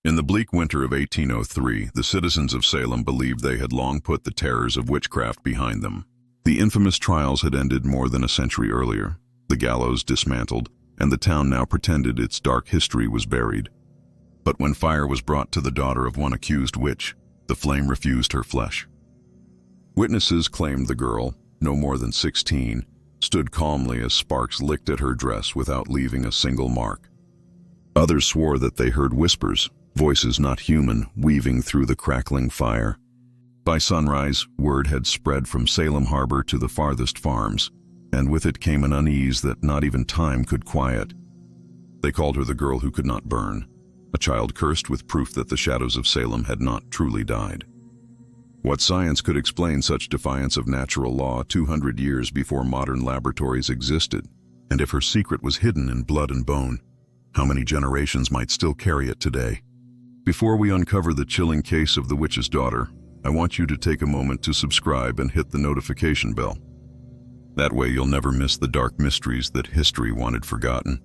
In the bleak winter of 1803, the citizens of Salem believed they had long put the terrors of witchcraft behind them. The infamous trials had ended more than a century earlier, the gallows dismantled, and the town now pretended its dark history was buried. But when fire was brought to the daughter of one accused witch, the flame refused her flesh. Witnesses claimed the girl, no more than 16, stood calmly as sparks licked at her dress without leaving a single mark. Others swore that they heard whispers, voices not human, weaving through the crackling fire. By sunrise, word had spread from Salem Harbor to the farthest farms, and with it came an unease that not even time could quiet. They called her the girl who could not burn, a child cursed with proof that the shadows of Salem had not truly died. What science could explain such defiance of natural law 200 years before modern laboratories existed? And if her secret was hidden in blood and bone, how many generations might still carry it today? Before we uncover the chilling case of the witch's daughter, I want you to take a moment to subscribe and hit the notification bell. That way you'll never miss the dark mysteries that history wanted forgotten.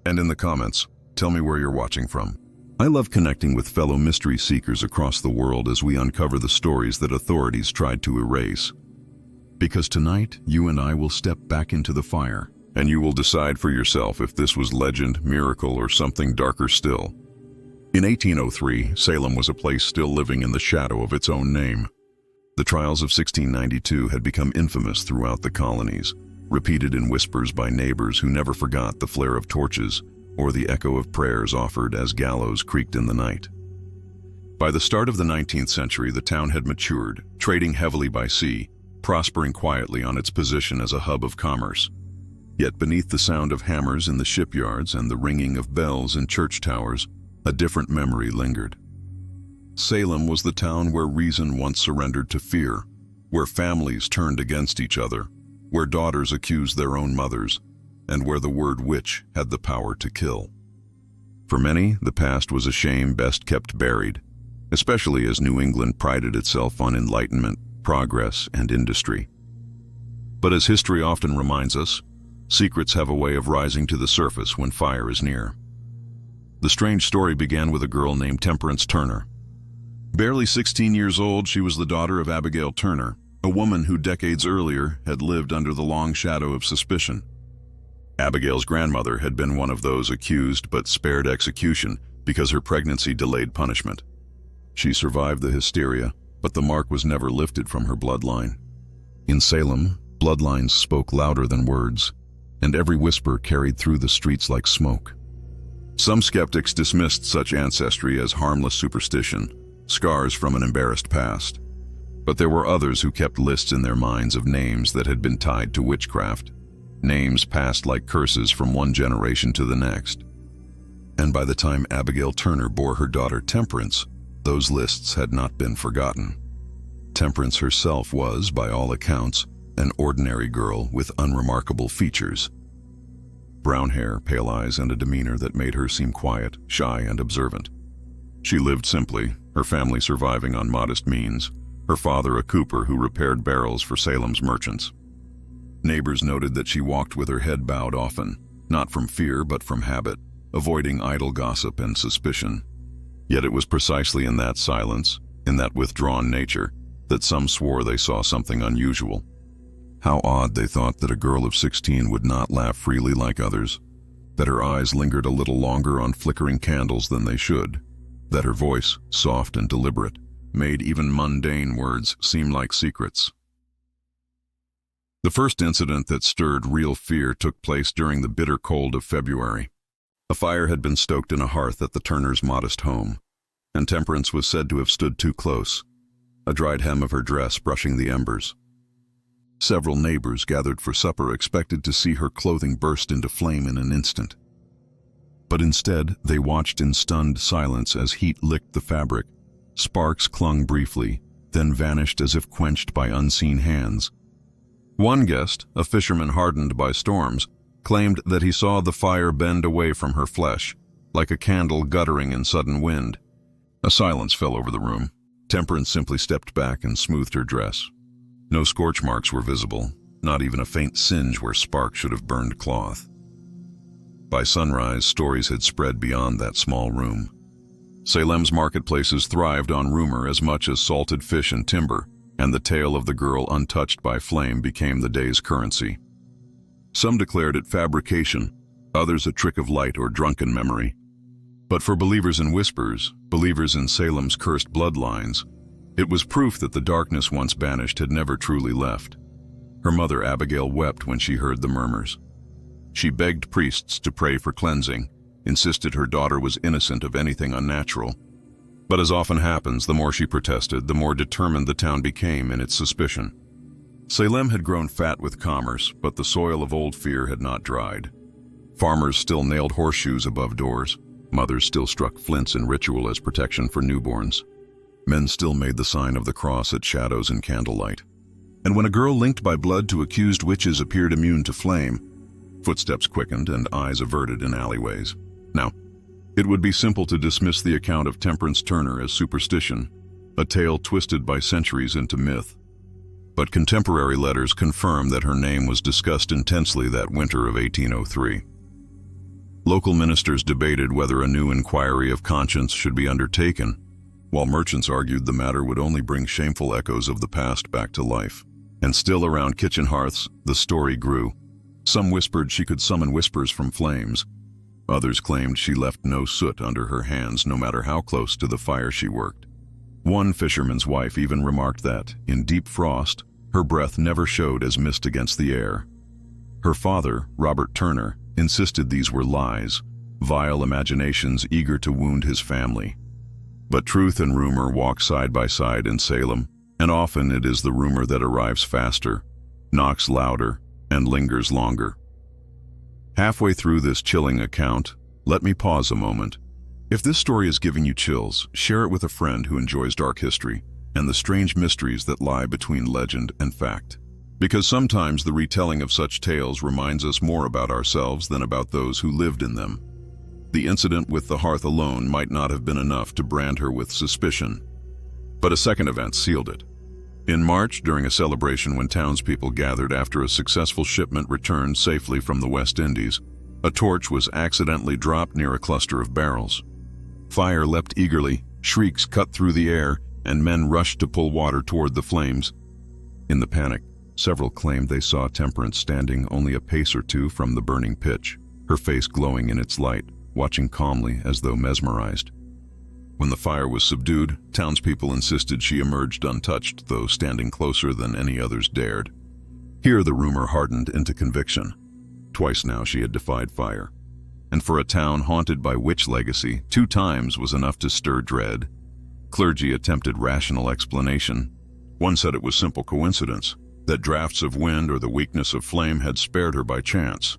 And in the comments, tell me where you're watching from. I love connecting with fellow mystery seekers across the world as we uncover the stories that authorities tried to erase. Because tonight, you and I will step back into the fire, and you will decide for yourself if this was legend, miracle, or something darker still. In 1803, Salem was a place still living in the shadow of its own name. The trials of 1692 had become infamous throughout the colonies, repeated in whispers by neighbors who never forgot the flare of torches or the echo of prayers offered as gallows creaked in the night. By the start of the 19th century, the town had matured, trading heavily by sea, prospering quietly on its position as a hub of commerce. Yet beneath the sound of hammers in the shipyards and the ringing of bells in church towers, a different memory lingered. Salem was the town where reason once surrendered to fear, where families turned against each other, where daughters accused their own mothers, and where the word witch had the power to kill. For many, the past was a shame best kept buried, especially as New England prided itself on enlightenment, progress, and industry. But as history often reminds us, secrets have a way of rising to the surface when fire is near. The strange story began with a girl named Temperance Turner. Barely 16 years old, she was the daughter of Abigail Turner, a woman who decades earlier had lived under the long shadow of suspicion. Abigail's grandmother had been one of those accused but spared execution because her pregnancy delayed punishment. She survived the hysteria, but the mark was never lifted from her bloodline. In Salem, bloodlines spoke louder than words, and every whisper carried through the streets like smoke. Some skeptics dismissed such ancestry as harmless superstition, scars from an embarrassed past. But there were others who kept lists in their minds of names that had been tied to witchcraft, names passed like curses from one generation to the next. And by the time Abigail Turner bore her daughter Temperance, those lists had not been forgotten. Temperance herself was, by all accounts, an ordinary girl with unremarkable features. Brown hair, pale eyes, and a demeanor that made her seem quiet, shy, and observant. She lived simply, her family surviving on modest means, her father a cooper who repaired barrels for Salem's merchants. Neighbors noted that she walked with her head bowed often, not from fear but from habit, avoiding idle gossip and suspicion. Yet it was precisely in that silence, in that withdrawn nature, that some swore they saw something unusual. How odd, they thought, that a girl of 16 would not laugh freely like others, that her eyes lingered a little longer on flickering candles than they should, that her voice, soft and deliberate, made even mundane words seem like secrets. The first incident that stirred real fear took place during the bitter cold of February. A fire had been stoked in a hearth at the Turners' modest home, and Temperance was said to have stood too close, a dried hem of her dress brushing the embers. Several neighbors gathered for supper expected to see her clothing burst into flame in an instant. But instead, they watched in stunned silence as heat licked the fabric. Sparks clung briefly, then vanished as if quenched by unseen hands. One guest, a fisherman hardened by storms, claimed that he saw the fire bend away from her flesh, like a candle guttering in sudden wind. A silence fell over the room. Temperance simply stepped back and smoothed her dress. No scorch marks were visible, not even a faint singe where sparks should have burned cloth. By sunrise, stories had spread beyond that small room. Salem's marketplaces thrived on rumor as much as salted fish and timber, and the tale of the girl untouched by flame became the day's currency. Some declared it fabrication, others a trick of light or drunken memory. But for believers in whispers, believers in Salem's cursed bloodlines, it was proof that the darkness once banished had never truly left. Her mother Abigail wept when she heard the murmurs. She begged priests to pray for cleansing, insisted her daughter was innocent of anything unnatural. But as often happens, the more she protested, the more determined the town became in its suspicion. Salem had grown fat with commerce, but the soil of old fear had not dried. Farmers still nailed horseshoes above doors. Mothers still struck flints in ritual as protection for newborns. Men still made the sign of the cross at shadows and candlelight. And when a girl linked by blood to accused witches appeared immune to flame, footsteps quickened and eyes averted in alleyways. Now, it would be simple to dismiss the account of Temperance Turner as superstition, a tale twisted by centuries into myth. But contemporary letters confirm that her name was discussed intensely that winter of 1803. Local ministers debated whether a new inquiry of conscience should be undertaken, while merchants argued the matter would only bring shameful echoes of the past back to life. And still around kitchen hearths, the story grew. Some whispered she could summon whispers from flames. Others claimed she left no soot under her hands no matter how close to the fire she worked. One fisherman's wife even remarked that, in deep frost, her breath never showed as mist against the air. Her father, Robert Turner, insisted these were lies, vile imaginations eager to wound his family. But truth and rumor walk side by side in Salem, and often it is the rumor that arrives faster, knocks louder, and lingers longer. Halfway through this chilling account, let me pause a moment. If this story is giving you chills, share it with a friend who enjoys dark history and the strange mysteries that lie between legend and fact. Because sometimes the retelling of such tales reminds us more about ourselves than about those who lived in them. The incident with the hearth alone might not have been enough to brand her with suspicion, but a second event sealed it. In March, during a celebration when townspeople gathered after a successful shipment returned safely from the West Indies, a torch was accidentally dropped near a cluster of barrels. Fire leapt eagerly, shrieks cut through the air, and men rushed to pull water toward the flames. In the panic, several claimed they saw Temperance standing only a pace or two from the burning pitch, her face glowing in its light, watching calmly as though mesmerized. When the fire was subdued, townspeople insisted she emerged untouched, though standing closer than any others dared. Here the rumor hardened into conviction. Twice now she had defied fire. And for a town haunted by witch legacy, 2 times was enough to stir dread. Clergy attempted rational explanation. One said it was simple coincidence, that drafts of wind or the weakness of flame had spared her by chance.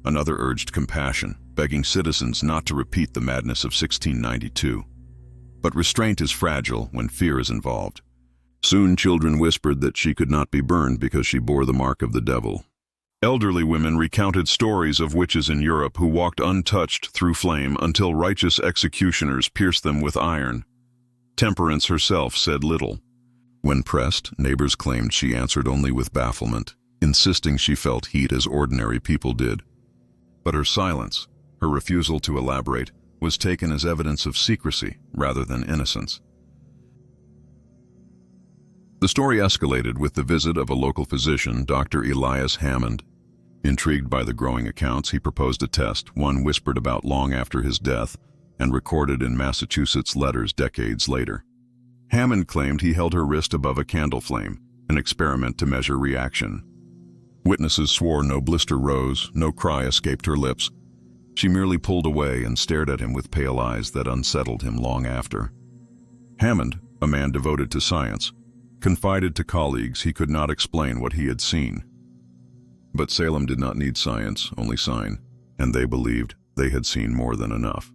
Another urged compassion, begging citizens not to repeat the madness of 1692. But restraint is fragile when fear is involved. Soon children whispered that she could not be burned because she bore the mark of the devil. Elderly women recounted stories of witches in Europe who walked untouched through flame until righteous executioners pierced them with iron. Temperance herself said little. When pressed, neighbors claimed she answered only with bafflement, insisting she felt heat as ordinary people did. But her silence, her refusal to elaborate, was taken as evidence of secrecy rather than innocence. The story escalated with the visit of a local physician, Dr. Elias Hammond. Intrigued by the growing accounts, he proposed a test, one whispered about long after his death and recorded in Massachusetts letters decades later. Hammond claimed he held her wrist above a candle flame, an experiment to measure reaction. Witnesses swore no blister rose, no cry escaped her lips. She merely pulled away and stared at him with pale eyes that unsettled him long after. Hammond, a man devoted to science, confided to colleagues he could not explain what he had seen. But Salem did not need science, only sign, and they believed they had seen more than enough.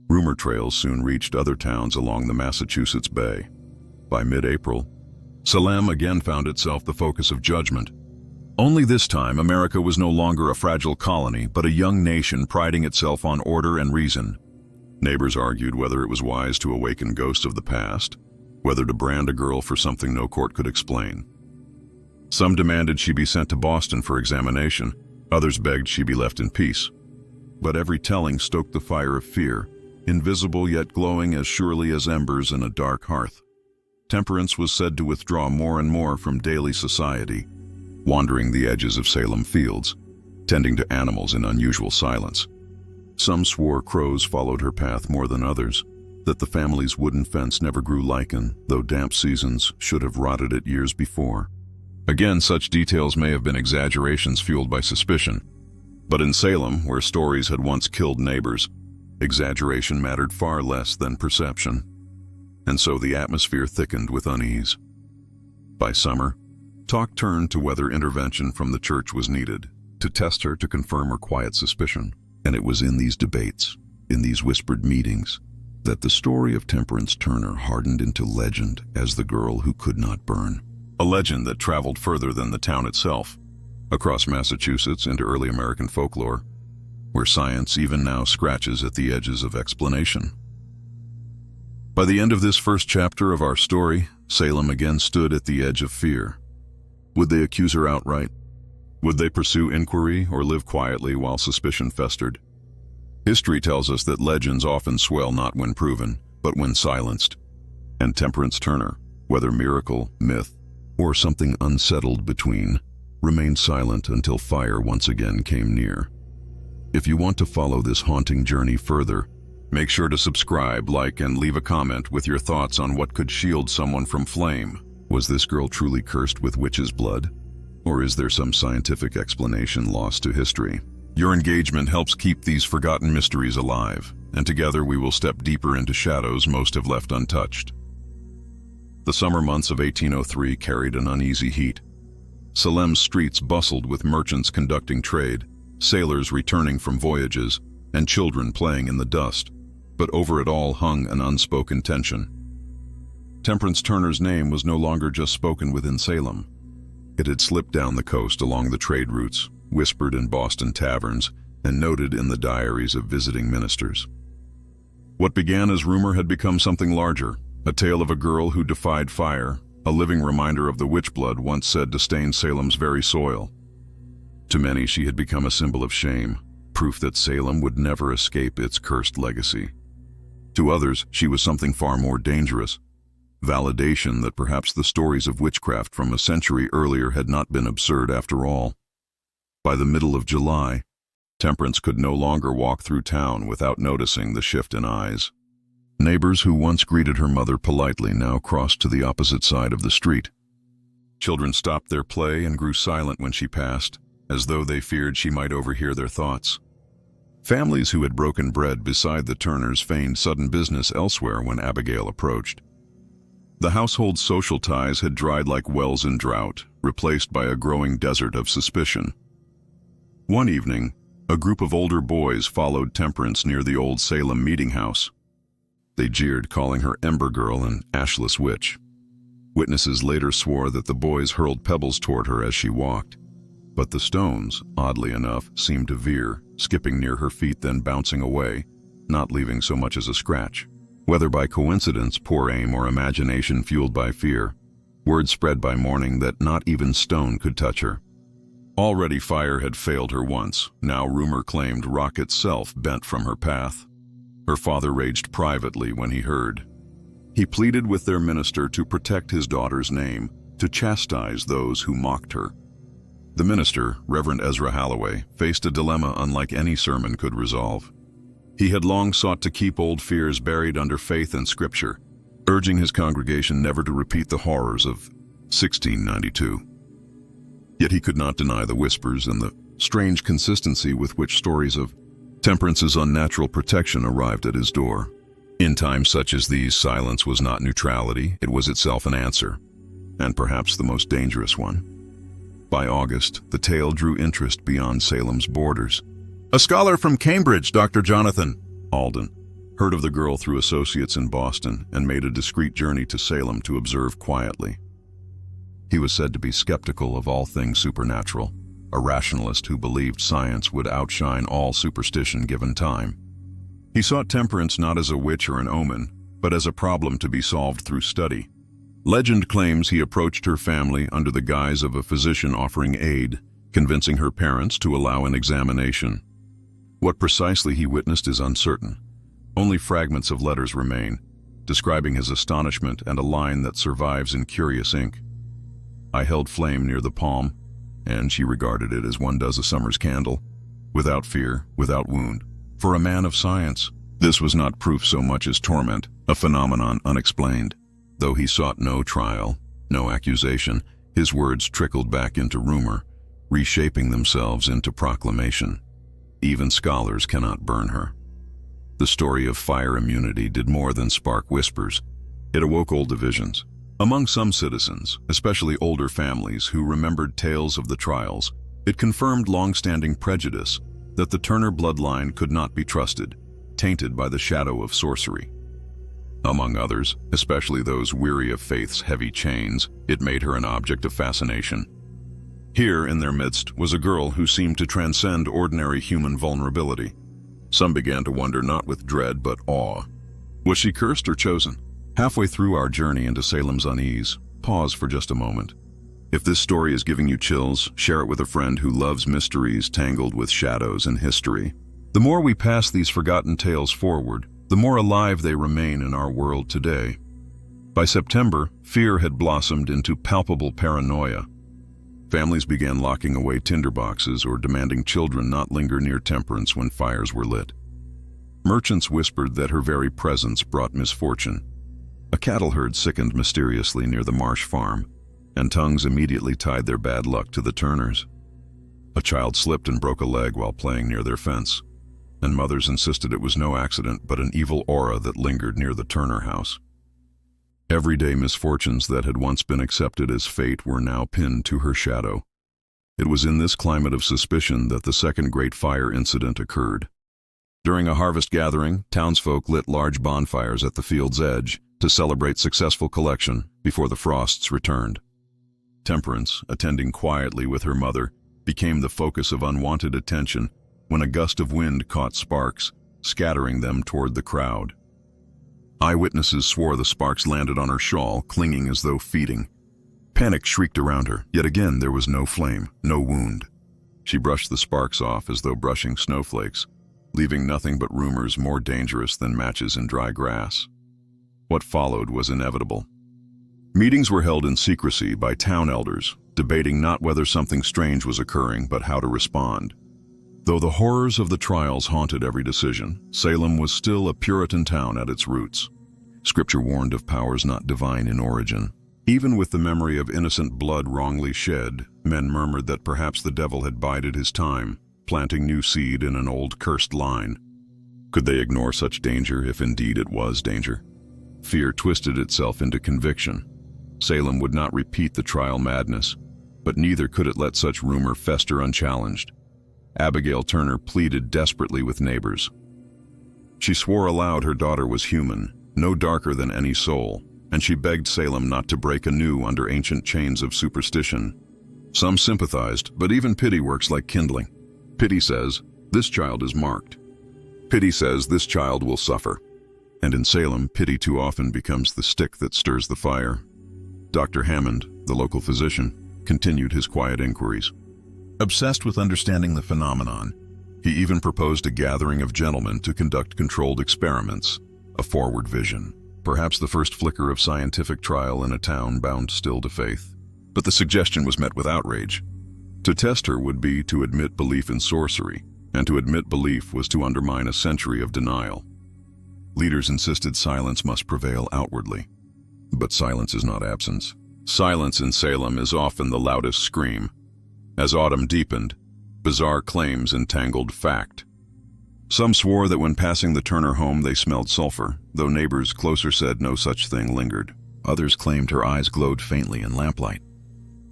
Rumor trails soon reached other towns along the Massachusetts Bay. By mid-April, Salem again found itself the focus of judgment. Only this time, America was no longer a fragile colony, but a young nation priding itself on order and reason. Neighbors argued whether it was wise to awaken ghosts of the past, whether to brand a girl for something no court could explain. Some demanded she be sent to Boston for examination, others begged she be left in peace. But every telling stoked the fire of fear, invisible yet glowing as surely as embers in a dark hearth. Temperance was said to withdraw more and more from daily society, wandering the edges of Salem fields, tending to animals in unusual silence. Some swore crows followed her path more than others, that the family's wooden fence never grew lichen, though damp seasons should have rotted it years before. Again, such details may have been exaggerations fueled by suspicion. But in Salem, where stories had once killed neighbors, exaggeration mattered far less than perception. And so the atmosphere thickened with unease. By summer, talk turned to whether intervention from the church was needed, to test her, to confirm her quiet suspicion. And it was in these debates, in these whispered meetings, that the story of Temperance Turner hardened into legend as the girl who could not burn. A legend that traveled further than the town itself, across Massachusetts into early American folklore, where science even now scratches at the edges of explanation. By the end of this first chapter of our story, Salem again stood at the edge of fear. Would they accuse her outright? Would they pursue inquiry or live quietly while suspicion festered? History tells us that legends often swell not when proven, but when silenced. And Temperance Turner, whether miracle, myth, or something unsettled between, remained silent until fire once again came near. If you want to follow this haunting journey further, make sure to subscribe, like, and leave a comment with your thoughts on what could shield someone from flame. Was this girl truly cursed with witch's blood? Or is there some scientific explanation lost to history? Your engagement helps keep these forgotten mysteries alive, and together we will step deeper into shadows most have left untouched. The summer months of 1803 carried an uneasy heat. Salem's streets bustled with merchants conducting trade, sailors returning from voyages, and children playing in the dust, but over it all hung an unspoken tension. Temperance Turner's name was no longer just spoken within Salem. It had slipped down the coast along the trade routes, whispered in Boston taverns, and noted in the diaries of visiting ministers. What began as rumor had become something larger, a tale of a girl who defied fire, a living reminder of the witch blood once said to stain Salem's very soil. To many, she had become a symbol of shame, proof that Salem would never escape its cursed legacy. To others, she was something far more dangerous, validation that perhaps the stories of witchcraft from a century earlier had not been absurd after all. By the middle of July, Temperance could no longer walk through town without noticing the shift in eyes. Neighbors who once greeted her mother politely now crossed to the opposite side of the street. Children stopped their play and grew silent when she passed, as though they feared she might overhear their thoughts. Families who had broken bread beside the Turners feigned sudden business elsewhere when Abigail approached. The household's social ties had dried like wells in drought, replaced by a growing desert of suspicion. One evening, a group of older boys followed Temperance near the old Salem meeting house. They jeered, calling her Ember Girl and Ashless Witch. Witnesses later swore that the boys hurled pebbles toward her as she walked. But the stones, oddly enough, seemed to veer, skipping near her feet then bouncing away, not leaving so much as a scratch. Whether by coincidence, poor aim, or imagination fueled by fear, word spread by morning that not even stone could touch her. Already fire had failed her once, now rumor claimed rock itself bent from her path. Her father raged privately when he heard. He pleaded with their minister to protect his daughter's name, to chastise those who mocked her. The minister, Reverend Ezra Halloway, faced a dilemma unlike any sermon could resolve. He had long sought to keep old fears buried under faith and scripture, urging his congregation never to repeat the horrors of 1692. Yet he could not deny the whispers and the strange consistency with which stories of Temperance's unnatural protection arrived at his door. In times such as these, silence was not neutrality, it was itself an answer, and perhaps the most dangerous one. By August, the tale drew interest beyond Salem's borders. A scholar from Cambridge, Dr. Jonathan Alden, heard of the girl through associates in Boston and made a discreet journey to Salem to observe quietly. He was said to be skeptical of all things supernatural, a rationalist who believed science would outshine all superstition given time. He sought Temperance not as a witch or an omen, but as a problem to be solved through study. Legend claims he approached her family under the guise of a physician offering aid, convincing her parents to allow an examination. What precisely he witnessed is uncertain, Only fragments of letters remain, describing his astonishment and a line that survives in curious ink. I held flame near the palm, and she regarded it as one does a summer's candle, without fear, without wound. For a man of science, this was not proof so much as torment, a phenomenon unexplained. Though he sought no trial, no accusation, his words trickled back into rumor, reshaping themselves into proclamation. Even scholars cannot burn her. The story of fire immunity did more than spark whispers. It awoke old divisions. Among some citizens, especially older families who remembered tales of the trials, it confirmed long-standing prejudice that the Turner bloodline could not be trusted, tainted by the shadow of sorcery. Among others, especially those weary of faith's heavy chains, it made her an object of fascination. Here, in their midst, was a girl who seemed to transcend ordinary human vulnerability. Some began to wonder not with dread but awe. Was she cursed or chosen? Halfway through our journey into Salem's unease, pause for just a moment. If this story is giving you chills, share it with a friend who loves mysteries tangled with shadows and history. The more we pass these forgotten tales forward, the more alive they remain in our world today. By September, fear had blossomed into palpable paranoia. Families began locking away tinderboxes or demanding children not linger near Temperance when fires were lit. Merchants whispered that her very presence brought misfortune. A cattle herd sickened mysteriously near the Marsh farm, and tongues immediately tied their bad luck to the Turners. A child slipped and broke a leg while playing near their fence, and mothers insisted it was no accident but an evil aura that lingered near the Turner house. Everyday misfortunes that had once been accepted as fate were now pinned to her shadow. It was in this climate of suspicion that the second great fire incident occurred. During a harvest gathering, townsfolk lit large bonfires at the field's edge to celebrate successful collection before the frosts returned. Temperance, attending quietly with her mother, became the focus of unwanted attention when a gust of wind caught sparks, scattering them toward the crowd. Eyewitnesses swore the sparks landed on her shawl, clinging as though feeding. Panic shrieked around her, yet again there was no flame, no wound. She brushed the sparks off as though brushing snowflakes, leaving nothing but rumors more dangerous than matches in dry grass. What followed was inevitable. Meetings were held in secrecy by town elders, debating not whether something strange was occurring, but how to respond. Though the horrors of the trials haunted every decision, Salem was still a Puritan town at its roots. Scripture warned of powers not divine in origin. Even with the memory of innocent blood wrongly shed, men murmured that perhaps the devil had bided his time, planting new seed in an old cursed line. Could they ignore such danger if indeed it was danger? Fear twisted itself into conviction. Salem would not repeat the trial madness, but neither could it let such rumor fester unchallenged. Abigail Turner pleaded desperately with neighbors. She swore aloud her daughter was human, no darker than any soul, and she begged Salem not to break anew under ancient chains of superstition. Some sympathized, but even pity works like kindling. Pity says, this child is marked. Pity says this child will suffer. And in Salem, pity too often becomes the stick that stirs the fire. Dr. Hammond, the local physician, continued his quiet inquiries. Obsessed with understanding the phenomenon, he even proposed a gathering of gentlemen to conduct controlled experiments, a forward vision, perhaps the first flicker of scientific trial in a town bound still to faith. But the suggestion was met with outrage. To test her would be to admit belief in sorcery, and to admit belief was to undermine a century of denial. Leaders insisted silence must prevail outwardly. But silence is not absence. Silence in Salem is often the loudest scream. As autumn deepened, bizarre claims entangled fact. Some swore that when passing the Turner home they smelled sulfur, though neighbors closer said no such thing lingered. Others claimed her eyes glowed faintly in lamplight.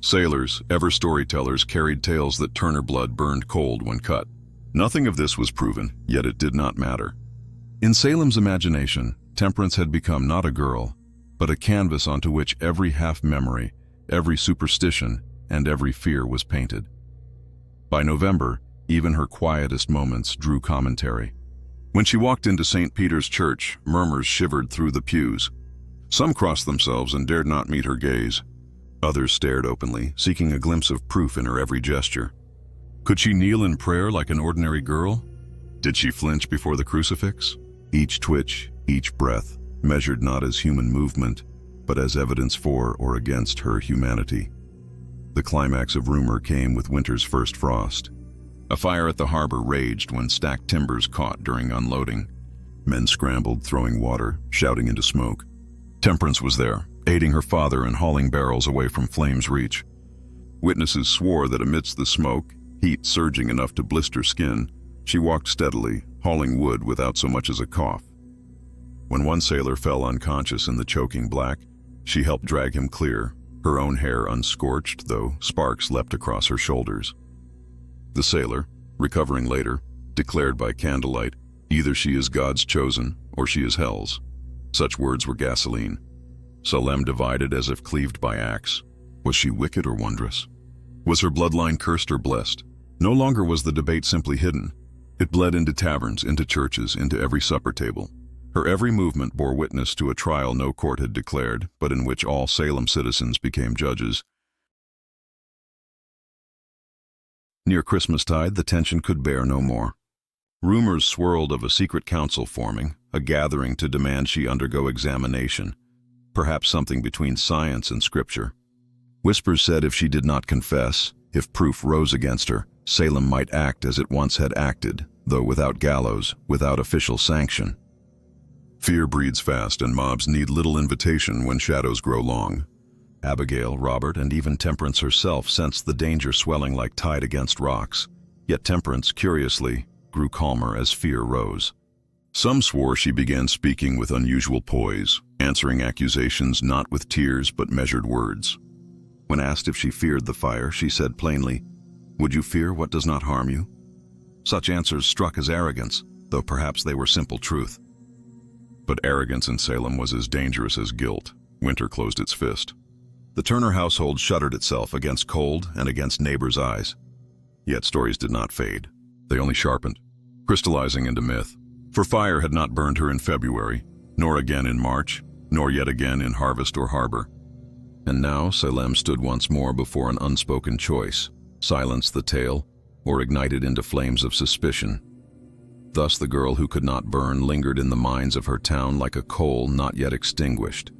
Sailors, ever storytellers, carried tales that Turner blood burned cold when cut. Nothing of this was proven, yet it did not matter. In Salem's imagination, Temperance had become not a girl, but a canvas onto which every half-memory, every superstition, and every fear was painted. By November, even her quietest moments drew commentary. When she walked into St. Peter's Church, murmurs shivered through the pews. Some crossed themselves and dared not meet her gaze. Others stared openly, seeking a glimpse of proof in her every gesture. Could she kneel in prayer like an ordinary girl? Did she flinch before the crucifix? Each twitch, each breath, measured not as human movement, but as evidence for or against her humanity. The climax of rumor came with winter's first frost. A fire at the harbor raged when stacked timbers caught during unloading. Men scrambled, throwing water, shouting into smoke. Temperance was there, aiding her father in hauling barrels away from flame's reach. Witnesses swore that amidst the smoke, heat surging enough to blister skin, she walked steadily, hauling wood without so much as a cough. When one sailor fell unconscious in the choking black, she helped drag him clear, her own hair unscorched, though sparks leapt across her shoulders. The sailor, recovering later, declared by candlelight, "Either she is God's chosen, or she is hell's." Such words were gasoline. Salem divided as if cleaved by axe. Was she wicked or wondrous? Was her bloodline cursed or blessed? No longer was the debate simply hidden. It bled into taverns, into churches, into every supper table. Her every movement bore witness to a trial no court had declared, but in which all Salem citizens became judges. Near Christmastide, the tension could bear no more. Rumors swirled of a secret council forming, a gathering to demand she undergo examination, perhaps something between science and scripture. Whispers said if she did not confess, if proof rose against her, Salem might act as it once had acted, though without gallows, without official sanction. Fear breeds fast, and mobs need little invitation when shadows grow long. Abigail, Robert, and even Temperance herself sensed the danger swelling like tide against rocks. Yet Temperance, curiously, grew calmer as fear rose. Some swore she began speaking with unusual poise, answering accusations not with tears but measured words. When asked if she feared the fire, she said plainly, "Would you fear what does not harm you?" Such answers struck as arrogance, though perhaps they were simple truth. But arrogance in Salem was as dangerous as guilt. Winter closed its fist. The Turner household shuttered itself against cold and against neighbors' eyes. Yet stories did not fade. They only sharpened, crystallizing into myth. For fire had not burned her in February, nor again in March, nor yet again in harvest or harbor. And now Salem stood once more before an unspoken choice: silence the tale, or ignite it into flames of suspicion. Thus the girl who could not burn lingered in the minds of her town like a coal not yet extinguished.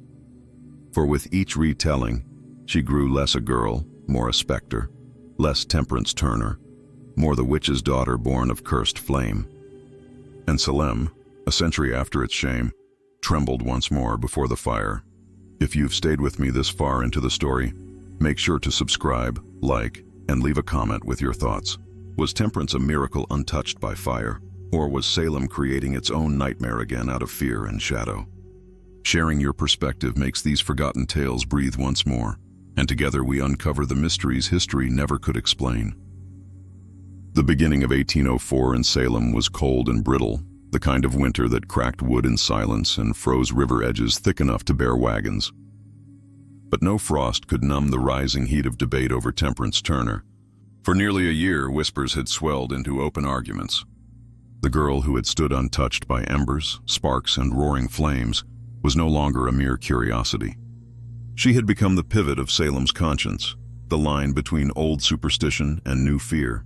For with each retelling, she grew less a girl, more a specter, less Temperance Turner, more the witch's daughter born of cursed flame. And Salem, a century after its shame, trembled once more before the fire. If you've stayed with me this far into the story, make sure to subscribe, like, and leave a comment with your thoughts. Was Temperance a miracle untouched by fire? Or was Salem creating its own nightmare again out of fear and shadow? Sharing your perspective makes these forgotten tales breathe once more, and together we uncover the mysteries history never could explain. The beginning of 1804 in Salem was cold and brittle, the kind of winter that cracked wood in silence and froze river edges thick enough to bear wagons. But no frost could numb the rising heat of debate over Temperance Turner. For nearly a year, whispers had swelled into open arguments. The girl who had stood untouched by embers, sparks, and roaring flames was no longer a mere curiosity. She had become the pivot of Salem's conscience, the line between old superstition and new fear.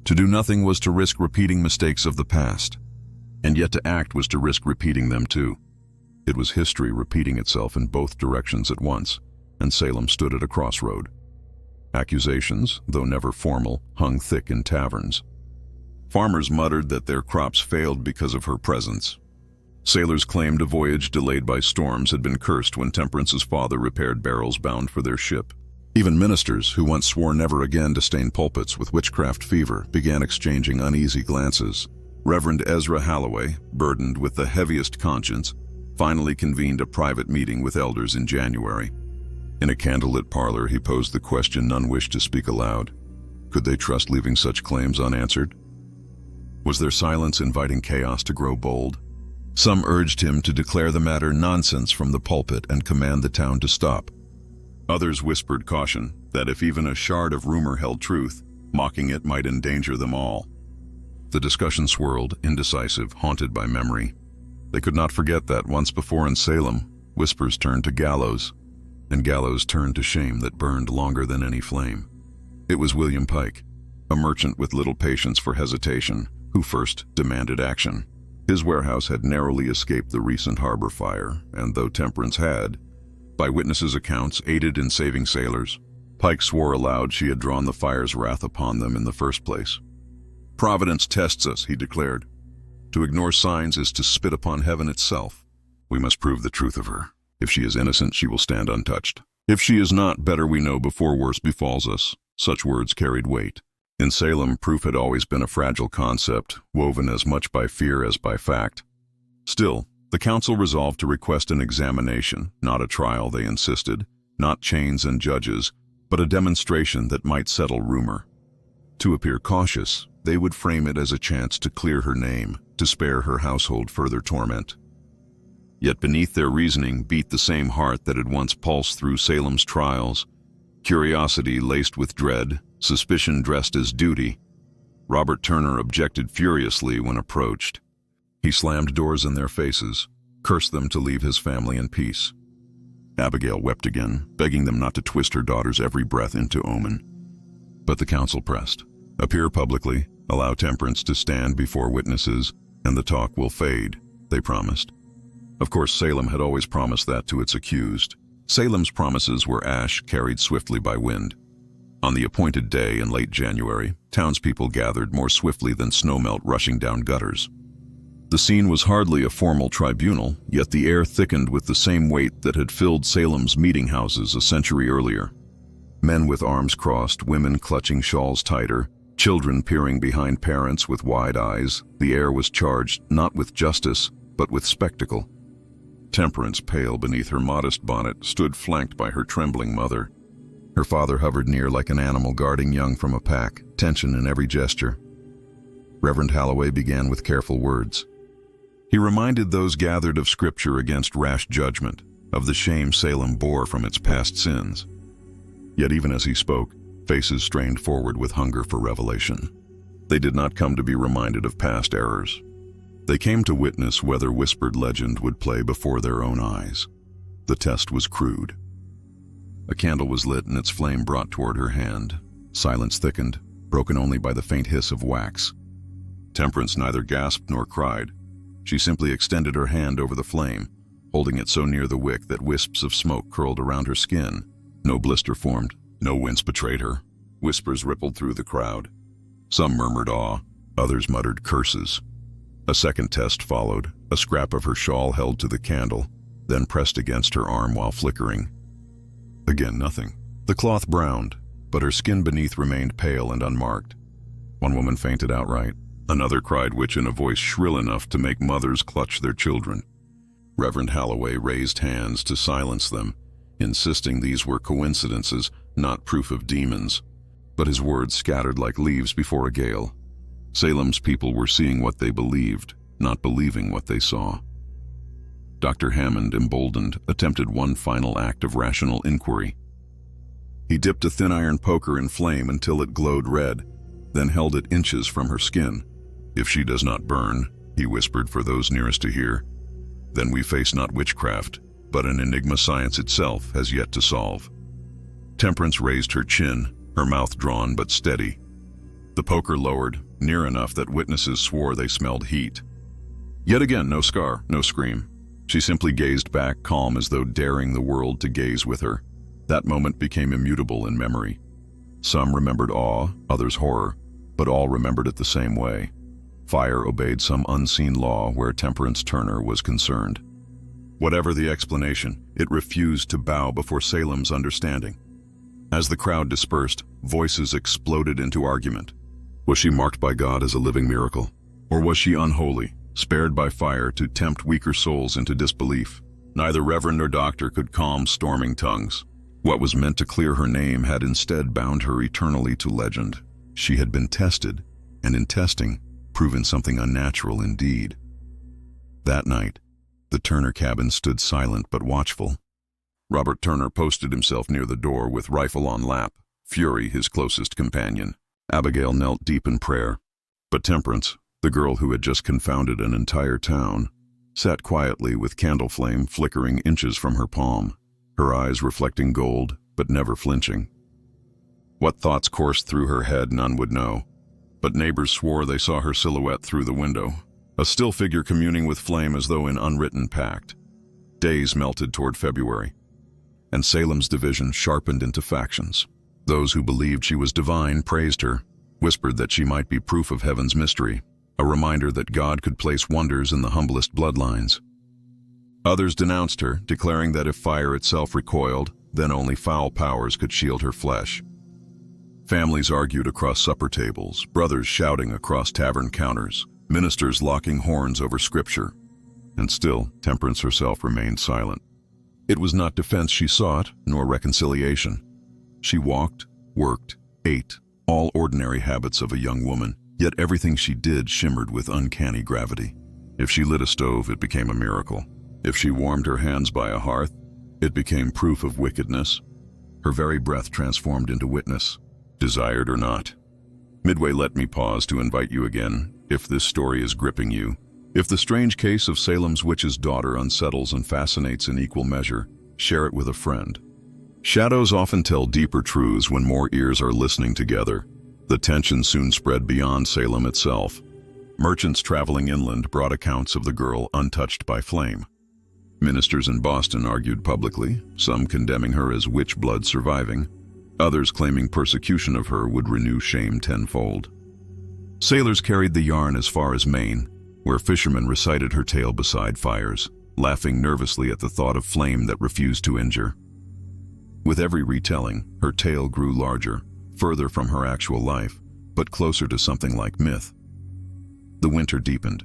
To do nothing was to risk repeating mistakes of the past, and yet to act was to risk repeating them too. It was history repeating itself in both directions at once, and Salem stood at a crossroad. Accusations, though never formal, hung thick in taverns. Farmers muttered that their crops failed because of her presence. Sailors claimed a voyage delayed by storms had been cursed when Temperance's father repaired barrels bound for their ship. Even ministers, who once swore never again to stain pulpits with witchcraft fever, began exchanging uneasy glances. Reverend Ezra Halloway, burdened with the heaviest conscience, finally convened a private meeting with elders in January. In a candlelit parlor, he posed the question none wished to speak aloud. Could they trust leaving such claims unanswered? Was their silence inviting chaos to grow bold? Some urged him to declare the matter nonsense from the pulpit and command the town to stop. Others whispered caution that if even a shard of rumor held truth, mocking it might endanger them all. The discussion swirled, indecisive, haunted by memory. They could not forget that once before in Salem, whispers turned to gallows, and gallows turned to shame that burned longer than any flame. It was William Pike, a merchant with little patience for hesitation, who first demanded action. His warehouse had narrowly escaped the recent harbor fire, and though Temperance had, by witnesses' accounts, aided in saving sailors, Pike swore aloud she had drawn the fire's wrath upon them in the first place. "Providence tests us," he declared. "To ignore signs is to spit upon heaven itself. We must prove the truth of her. If she is innocent, she will stand untouched. If she is not, better we know before worse befalls us." Such words carried weight. In Salem, proof had always been a fragile concept, woven as much by fear as by fact. Still, the council resolved to request an examination, not a trial, they insisted, not chains and judges, but a demonstration that might settle rumor. To appear cautious, they would frame it as a chance to clear her name, to spare her household further torment. Yet beneath their reasoning beat the same heart that had once pulsed through Salem's trials. Curiosity laced with dread, suspicion dressed as duty. Robert Turner objected furiously when approached. He slammed doors in their faces, cursed them to leave his family in peace. Abigail wept again, begging them not to twist her daughter's every breath into omen. But the council pressed. "Appear publicly, allow Temperance to stand before witnesses, and the talk will fade," they promised. Of course, Salem had always promised that to its accused. Salem's promises were ash carried swiftly by wind. On the appointed day in late January, townspeople gathered more swiftly than snowmelt rushing down gutters. The scene was hardly a formal tribunal, yet the air thickened with the same weight that had filled Salem's meeting houses a century earlier. Men with arms crossed, women clutching shawls tighter, children peering behind parents with wide eyes. The air was charged not with justice, but with spectacle. Temperance, pale beneath her modest bonnet, stood flanked by her trembling mother. Her father hovered near like an animal guarding young from a pack, tension in every gesture. Reverend Halloway began with careful words. He reminded those gathered of Scripture against rash judgment, of the shame Salem bore from its past sins. Yet even as he spoke, faces strained forward with hunger for revelation. They did not come to be reminded of past errors. They came to witness whether whispered legend would play before their own eyes. The test was crude. A candle was lit and its flame brought toward her hand. Silence thickened, broken only by the faint hiss of wax. Temperance neither gasped nor cried. She simply extended her hand over the flame, holding it so near the wick that wisps of smoke curled around her skin. No blister formed, no wince betrayed her. Whispers rippled through the crowd. Some murmured awe, others muttered curses. A second test followed, a scrap of her shawl held to the candle, then pressed against her arm while flickering. Again nothing. The cloth browned, but her skin beneath remained pale and unmarked. One woman fainted outright. Another cried witch in a voice shrill enough to make mothers clutch their children. Reverend Halloway raised hands to silence them, insisting these were coincidences, not proof of demons. But his words scattered like leaves before a gale. Salem's people were seeing what they believed, not believing what they saw. Dr. Hammond, emboldened, attempted one final act of rational inquiry. He dipped a thin iron poker in flame until it glowed red, then held it inches from her skin. "If she does not burn," he whispered for those nearest to hear, "then we face not witchcraft, but an enigma science itself has yet to solve." Temperance raised her chin, her mouth drawn but steady. The poker lowered, near enough that witnesses swore they smelled heat. Yet again, no scar, no scream. She simply gazed back, calm as though daring the world to gaze with her. That moment became immutable in memory. Some remembered awe, others horror, but all remembered it the same way. Fire obeyed some unseen law where Temperance Turner was concerned. Whatever the explanation, it refused to bow before Salem's understanding. As the crowd dispersed, voices exploded into argument. Was she marked by God as a living miracle? Or was she unholy, spared by fire to tempt weaker souls into disbelief? Neither reverend nor doctor could calm storming tongues. What was meant to clear her name had instead bound her eternally to legend. She had been tested, and in testing, proven something unnatural indeed. That night, the Turner cabin stood silent but watchful. Robert Turner posted himself near the door with rifle on lap, Fury his closest companion. Abigail knelt deep in prayer. But Temperance, the girl who had just confounded an entire town, sat quietly with candle flame flickering inches from her palm, her eyes reflecting gold, but never flinching. What thoughts coursed through her head none would know, but neighbors swore they saw her silhouette through the window. a still figure communing with flame as though in unwritten pact. Days melted toward February, and Salem's division sharpened into factions. Those who believed she was divine praised her, whispered that she might be proof of heaven's mystery, a reminder that God could place wonders in the humblest bloodlines. Others denounced her, declaring that if fire itself recoiled, then only foul powers could shield her flesh. Families argued across supper tables, brothers shouting across tavern counters, ministers locking horns over scripture. And still, Temperance herself remained silent. It was not defense she sought, nor reconciliation. She walked, worked, ate, all ordinary habits of a young woman, yet everything she did shimmered with uncanny gravity. If she lit a stove, it became a miracle. If she warmed her hands by a hearth, it became proof of wickedness. Her very breath transformed into witness, desired or not. Midway, let me pause to invite you again, if this story is gripping you. If the strange case of Salem's Witch's Daughter unsettles and fascinates in equal measure, share it with a friend. Shadows often tell deeper truths when more ears are listening together. The tension soon spread beyond Salem itself. Merchants traveling inland brought accounts of the girl untouched by flame. Ministers in Boston argued publicly, some condemning her as witch blood surviving, others claiming persecution of her would renew shame tenfold. Sailors carried the yarn as far as Maine, where fishermen recited her tale beside fires, laughing nervously at the thought of flame that refused to injure. With every retelling, her tale grew larger, further from her actual life, but closer to something like myth. The winter deepened.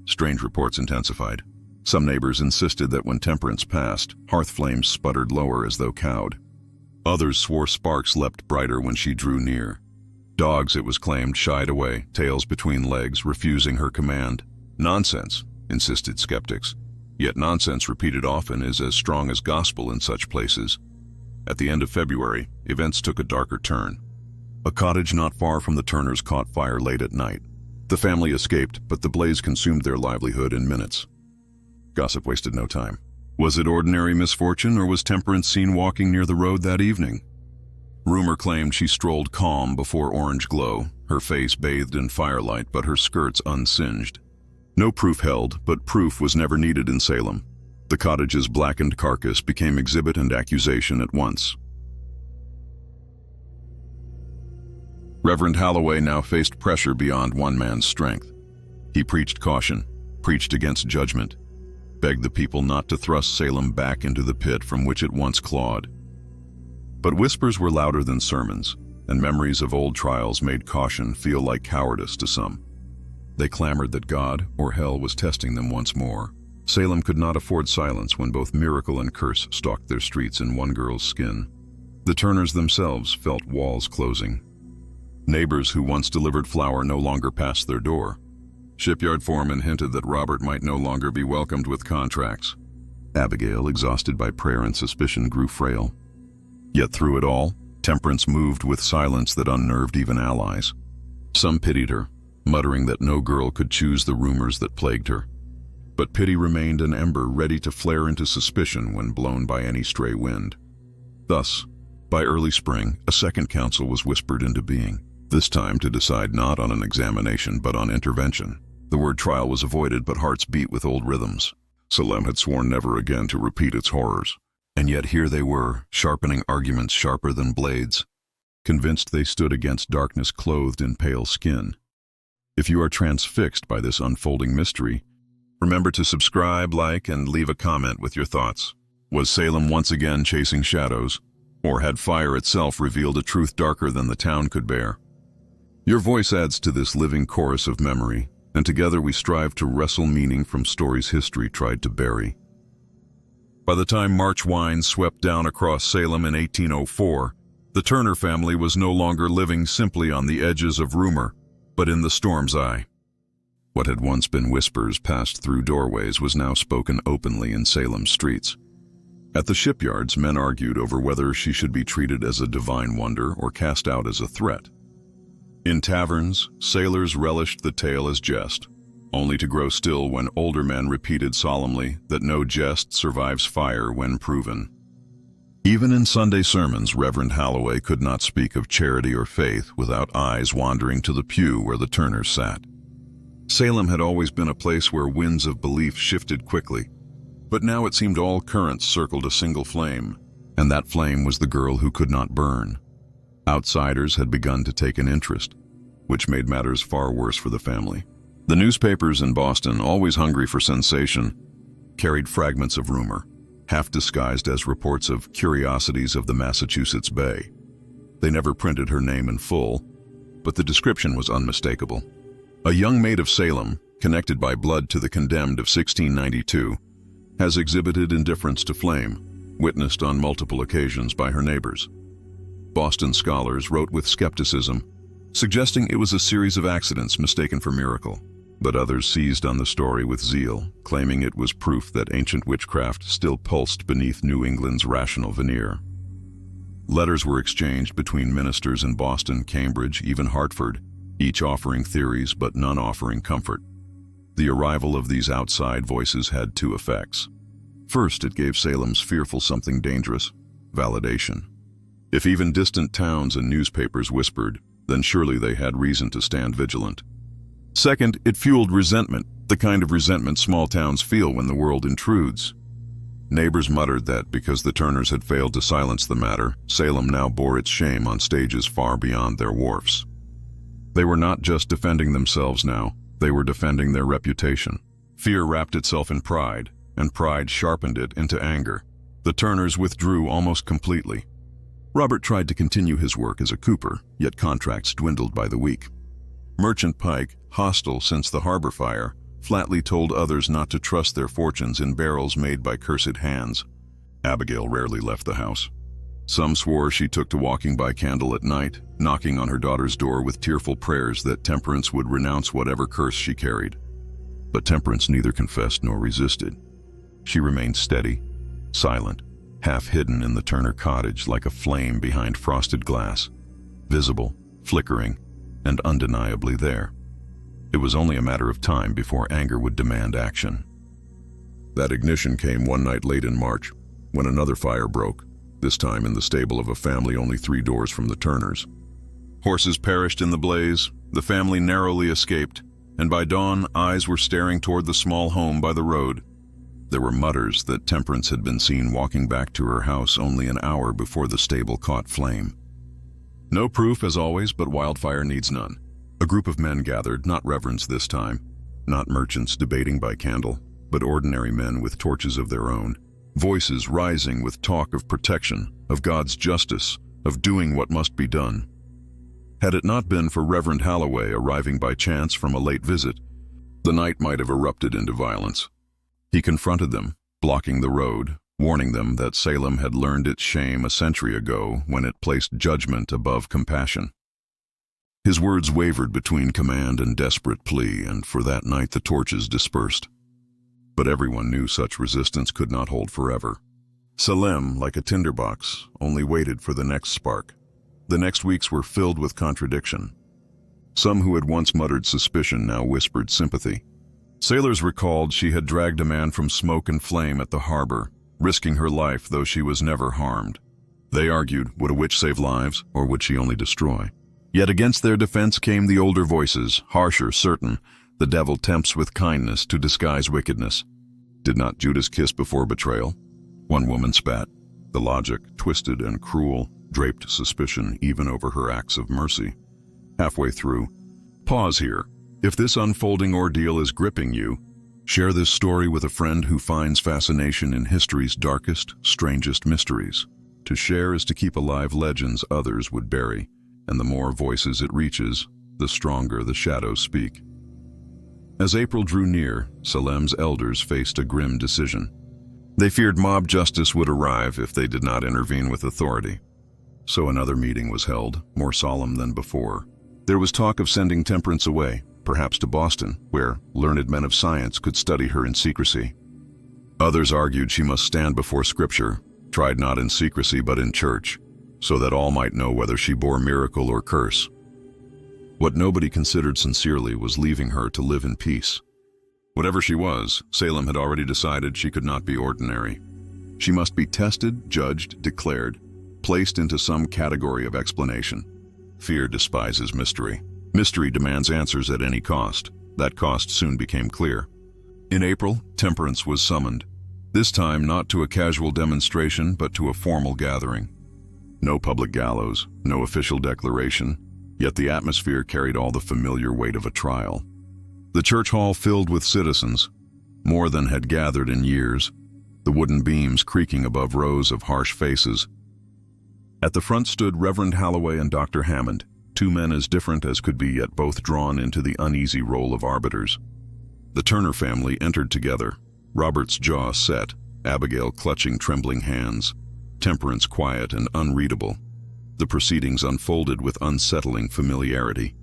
Strange reports intensified. Some neighbors insisted that when Temperance passed, hearth flames sputtered lower as though cowed. Others swore sparks leapt brighter when she drew near. Dogs, it was claimed, shied away, tails between legs, refusing her command. Nonsense, insisted skeptics. Yet nonsense repeated often is as strong as gospel in such places. At the end of February, events took a darker turn. A cottage not far from the Turners caught fire late at night. The family escaped, but the blaze consumed their livelihood in minutes. Gossip wasted no time. Was it ordinary misfortune, or was Temperance seen walking near the road that evening? Rumor claimed she strolled calm before orange glow, her face bathed in firelight but her skirts unsinged. No proof held, but proof was never needed in Salem. The cottage's blackened carcass became exhibit and accusation at once. Reverend Holloway now faced pressure beyond one man's strength. He preached caution, preached against judgment, begged the people not to thrust Salem back into the pit from which it once clawed. But whispers were louder than sermons, and memories of old trials made caution feel like cowardice to some. They clamored that God or hell was testing them once more. Salem could not afford silence when both miracle and curse stalked their streets in one girl's skin. The Turners themselves felt walls closing. Neighbors who once delivered flour no longer passed their door. Shipyard foremen hinted that Robert might no longer be welcomed with contracts. Abigail, exhausted by prayer and suspicion, grew frail. Yet through it all, Temperance moved with silence that unnerved even allies. Some pitied her, muttering that no girl could choose the rumors that plagued her. But pity remained an ember ready to flare into suspicion when blown by any stray wind. Thus, by early spring, a second council was whispered into being, this time to decide not on an examination but on intervention. The word trial was avoided, but hearts beat with old rhythms. Salem had sworn never again to repeat its horrors. And yet here they were, sharpening arguments sharper than blades, convinced they stood against darkness clothed in pale skin. If you are transfixed by this unfolding mystery, remember to subscribe, like, and leave a comment with your thoughts. Was Salem once again chasing shadows, or had fire itself revealed a truth darker than the town could bear? Your voice adds to this living chorus of memory, and together we strive to wrestle meaning from stories history tried to bury. By the time March winds swept down across Salem in 1804, the Turner family was no longer living simply on the edges of rumor, but in the storm's eye. What had once been whispers passed through doorways was now spoken openly in Salem streets. At the shipyards, men argued over whether she should be treated as a divine wonder or cast out as a threat. In taverns, sailors relished the tale as jest, only to grow still when older men repeated solemnly that no jest survives fire when proven. Even in Sunday sermons, Reverend Holloway could not speak of charity or faith without eyes wandering to the pew where the Turners sat. Salem had always been a place where winds of belief shifted quickly, but now it seemed all currents circled a single flame, and that flame was the girl who could not burn. Outsiders had begun to take an interest, which made matters far worse for the family. The newspapers in Boston, always hungry for sensation, carried fragments of rumor, half disguised as reports of curiosities of the Massachusetts Bay. They never printed her name in full, but the description was unmistakable. A young maid of Salem, connected by blood to the condemned of 1692, has exhibited indifference to flame, witnessed on multiple occasions by her neighbors. Boston scholars wrote with skepticism, suggesting it was a series of accidents mistaken for miracle, but others seized on the story with zeal, claiming it was proof that ancient witchcraft still pulsed beneath New England's rational veneer. Letters were exchanged between ministers in Boston, Cambridge, even Hartford, each offering theories but none offering comfort. The arrival of these outside voices had two effects. First, it gave Salem's fearful something dangerous: validation. If even distant towns and newspapers whispered, then surely they had reason to stand vigilant. Second, it fueled resentment, the kind of resentment small towns feel when the world intrudes. Neighbors muttered that because the Turners had failed to silence the matter, Salem now bore its shame on stages far beyond their wharfs. They were not just defending themselves now, they were defending their reputation. Fear wrapped itself in pride, and pride sharpened it into anger. The Turners withdrew almost completely. Robert tried to continue his work as a cooper, yet contracts dwindled by the week. Merchant Pike, hostile since the harbor fire, flatly told others not to trust their fortunes in barrels made by cursed hands. Abigail rarely left the house. Some swore she took to walking by candle at night, knocking on her daughter's door with tearful prayers that Temperance would renounce whatever curse she carried. But Temperance neither confessed nor resisted. She remained steady, silent, half hidden in the Turner cottage like a flame behind frosted glass, visible, flickering, and undeniably there. It was only a matter of time before anger would demand action. That ignition came one night late in March, when another fire broke, this time in the stable of a family only 3 doors from the Turners. Horses perished in the blaze, the family narrowly escaped, and by dawn eyes were staring toward the small home by the road. There were mutters that Temperance had been seen walking back to her house only an hour before the stable caught flame. No proof, as always, but wildfire needs none. A group of men gathered, not reverends this time, not merchants debating by candle, but ordinary men with torches of their own, voices rising with talk of protection, of God's justice, of doing what must be done. Had it not been for Reverend Halloway arriving by chance from a late visit, the night might have erupted into violence. He confronted them, blocking the road, warning them that Salem had learned its shame a century ago when it placed judgment above compassion. His words wavered between command and desperate plea, and for that night the torches dispersed. But everyone knew such resistance could not hold forever. Salem, like a tinderbox, only waited for the next spark. The next weeks were filled with contradiction. Some who had once muttered suspicion now whispered sympathy. Sailors recalled she had dragged a man from smoke and flame at the harbor, risking her life though she was never harmed. They argued, would a witch save lives, or would she only destroy? Yet against their defense came the older voices, harsher, certain. The devil tempts with kindness to disguise wickedness. Did not Judas kiss before betrayal? One woman spat. The logic, twisted and cruel, draped suspicion even over her acts of mercy. Halfway through, pause here. If this unfolding ordeal is gripping you, share this story with a friend who finds fascination in history's darkest, strangest mysteries. To share is to keep alive legends others would bury, and the more voices it reaches, the stronger the shadows speak. As April drew near, Salem's elders faced a grim decision. They feared mob justice would arrive if they did not intervene with authority. So another meeting was held, more solemn than before. There was talk of sending Temperance away, perhaps to Boston, where learned men of science could study her in secrecy. Others argued she must stand before Scripture, tried not in secrecy but in church, so that all might know whether she bore miracle or curse. What nobody considered sincerely was leaving her to live in peace. Whatever she was, Salem had already decided she could not be ordinary. She must be tested, judged, declared, placed into some category of explanation. Fear despises mystery. Mystery demands answers at any cost. That cost soon became clear. In April, temperance was summoned, this time not to a casual demonstration but to a formal gathering. No public gallows, no official declaration, yet the atmosphere carried all the familiar weight of a trial. The church hall filled with citizens, more than had gathered in years, the wooden beams creaking above rows of harsh faces. At the front stood Reverend Halloway and Dr. Hammond, two men as different as could be, yet both drawn into the uneasy role of arbiters. The Turner family entered together, Robert's jaw set, Abigail clutching trembling hands, Temperance quiet and unreadable. The proceedings unfolded with unsettling familiarity.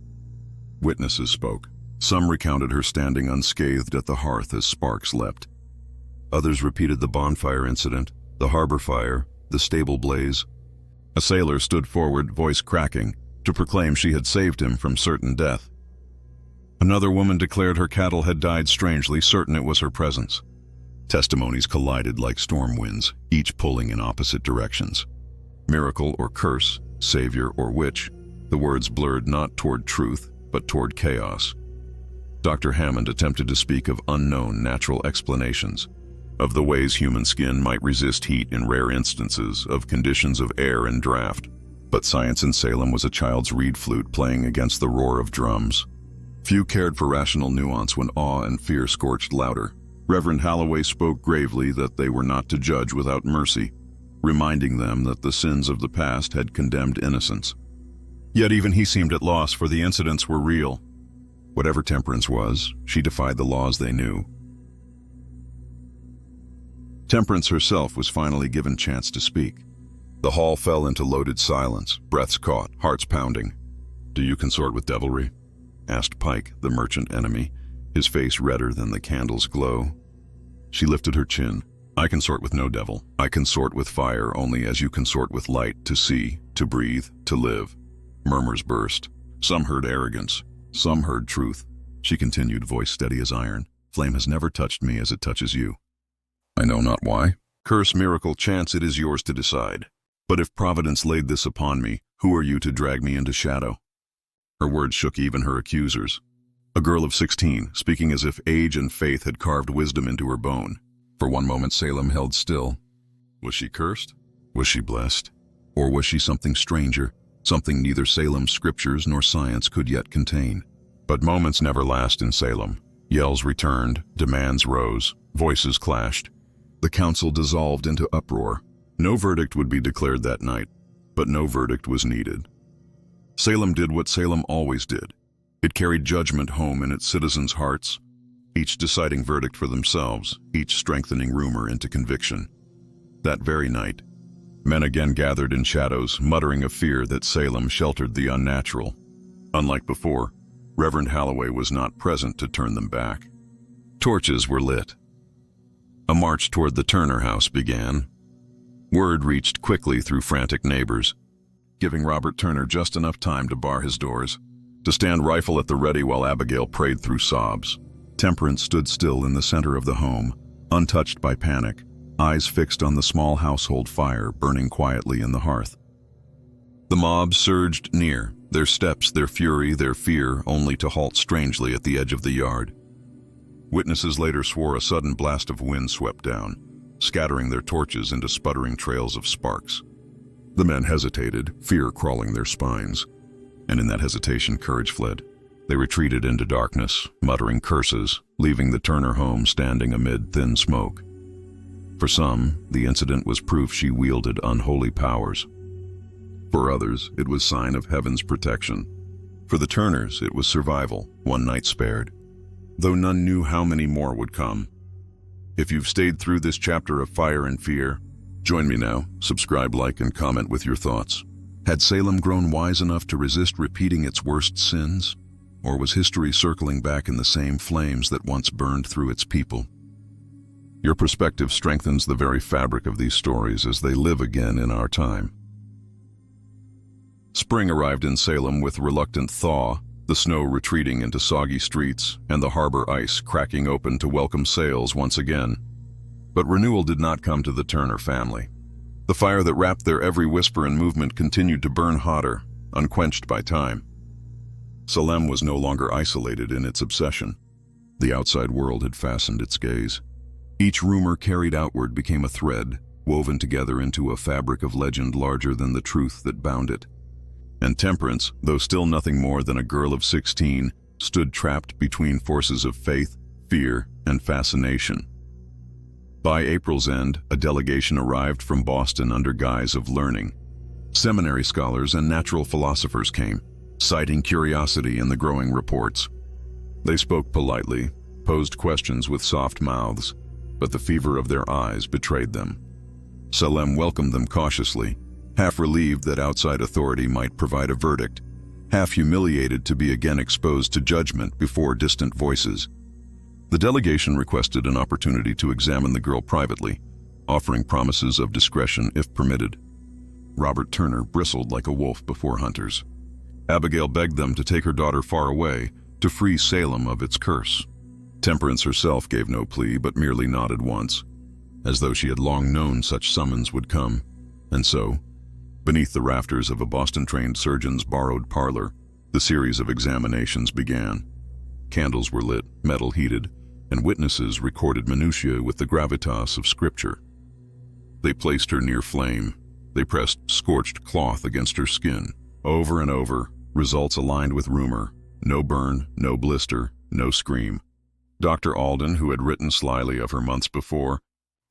Witnesses spoke. Some recounted her standing unscathed at the hearth as sparks leapt. Others repeated the bonfire incident, the harbor fire, the stable blaze. A sailor stood forward, voice cracking, to proclaim she had saved him from certain death. Another woman declared her cattle had died strangely, certain it was her presence. Testimonies collided like storm winds, each pulling in opposite directions. Miracle or curse, savior or witch, the words blurred not toward truth, but toward chaos. Dr. Hammond attempted to speak of unknown natural explanations, of the ways human skin might resist heat in rare instances, of conditions of air and draft. But science in Salem was a child's reed flute playing against the roar of drums. Few cared for rational nuance when awe and fear scorched louder. Reverend Halloway spoke gravely that they were not to judge without mercy, reminding them that the sins of the past had condemned innocence. Yet even he seemed at loss, for the incidents were real. Whatever Temperance was, she defied the laws they knew. Temperance herself was finally given chance to speak. The hall fell into loaded silence, breaths caught, hearts pounding. "Do you consort with devilry?" asked Pike, the merchant enemy, his face redder than the candle's glow. She lifted her chin. "I consort with no devil. I consort with fire only as you consort with light, to see, to breathe, to live." Murmurs burst. Some heard arrogance, some heard truth. She continued, voice steady as iron. "Flame has never touched me as it touches you. I know not why. Curse, miracle, chance, it is yours to decide. But if Providence laid this upon me, who are you to drag me into shadow?" Her words shook even her accusers. A girl of 16, speaking as if age and faith had carved wisdom into her bone. For one moment Salem held still. Was she cursed? Was she blessed? Or was she something stranger, something neither Salem's scriptures nor science could yet contain? But moments never last in Salem. Yells returned, demands rose, voices clashed. The council dissolved into uproar. No verdict would be declared that night, but no verdict was needed. Salem did what Salem always did. It carried judgment home in its citizens' hearts, each deciding verdict for themselves, each strengthening rumor into conviction. That very night, men again gathered in shadows, muttering of fear that Salem sheltered the unnatural. Unlike before, Reverend Halloway was not present to turn them back. Torches were lit. A march toward the Turner house began. Word reached quickly through frantic neighbors, giving Robert Turner just enough time to bar his doors, to stand rifle at the ready while Abigail prayed through sobs. Temperance stood still in the center of the home, untouched by panic, eyes fixed on the small household fire burning quietly in the hearth. The mob surged near, their steps, their fury, their fear, only to halt strangely at the edge of the yard. Witnesses later swore a sudden blast of wind swept down, scattering their torches into sputtering trails of sparks. The men hesitated, fear crawling their spines, and in that hesitation courage fled. They retreated into darkness, muttering curses, leaving the Turner home standing amid thin smoke. For some, the incident was proof she wielded unholy powers. For others, it was sign of heaven's protection. For the Turners, it was survival, one night spared, though none knew how many more would come. If you've stayed through this chapter of fire and fear, join me now, subscribe, like, and comment with your thoughts. Had Salem grown wise enough to resist repeating its worst sins? Or was history circling back in the same flames that once burned through its people? Your perspective strengthens the very fabric of these stories as they live again in our time. Spring arrived in Salem with reluctant thaw, the snow retreating into soggy streets and the harbor ice cracking open to welcome sails once again. But renewal did not come to the Turner family. The fire that wrapped their every whisper and movement continued to burn hotter, unquenched by time. Salem was no longer isolated in its obsession. The outside world had fastened its gaze. Each rumor carried outward became a thread, woven together into a fabric of legend larger than the truth that bound it. And Temperance, though still nothing more than a girl of 16, stood trapped between forces of faith, fear, and fascination. By April's end, a delegation arrived from Boston under guise of learning. Seminary scholars and natural philosophers came, citing curiosity in the growing reports. They spoke politely, posed questions with soft mouths, but the fever of their eyes betrayed them. Salem welcomed them cautiously, half relieved that outside authority might provide a verdict, half humiliated to be again exposed to judgment before distant voices. The delegation requested an opportunity to examine the girl privately, offering promises of discretion if permitted. Robert Turner bristled like a wolf before hunters. Abigail begged them to take her daughter far away, to free Salem of its curse. Temperance herself gave no plea, but merely nodded once, as though she had long known such summons would come. And so, beneath the rafters of a Boston-trained surgeon's borrowed parlor, the series of examinations began. Candles were lit, metal heated, and witnesses recorded minutiae with the gravitas of scripture. They placed her near flame. They pressed scorched cloth against her skin. Over and over, results aligned with rumor. No burn, no blister, no scream. Dr. Alden, who had written slyly of her months before,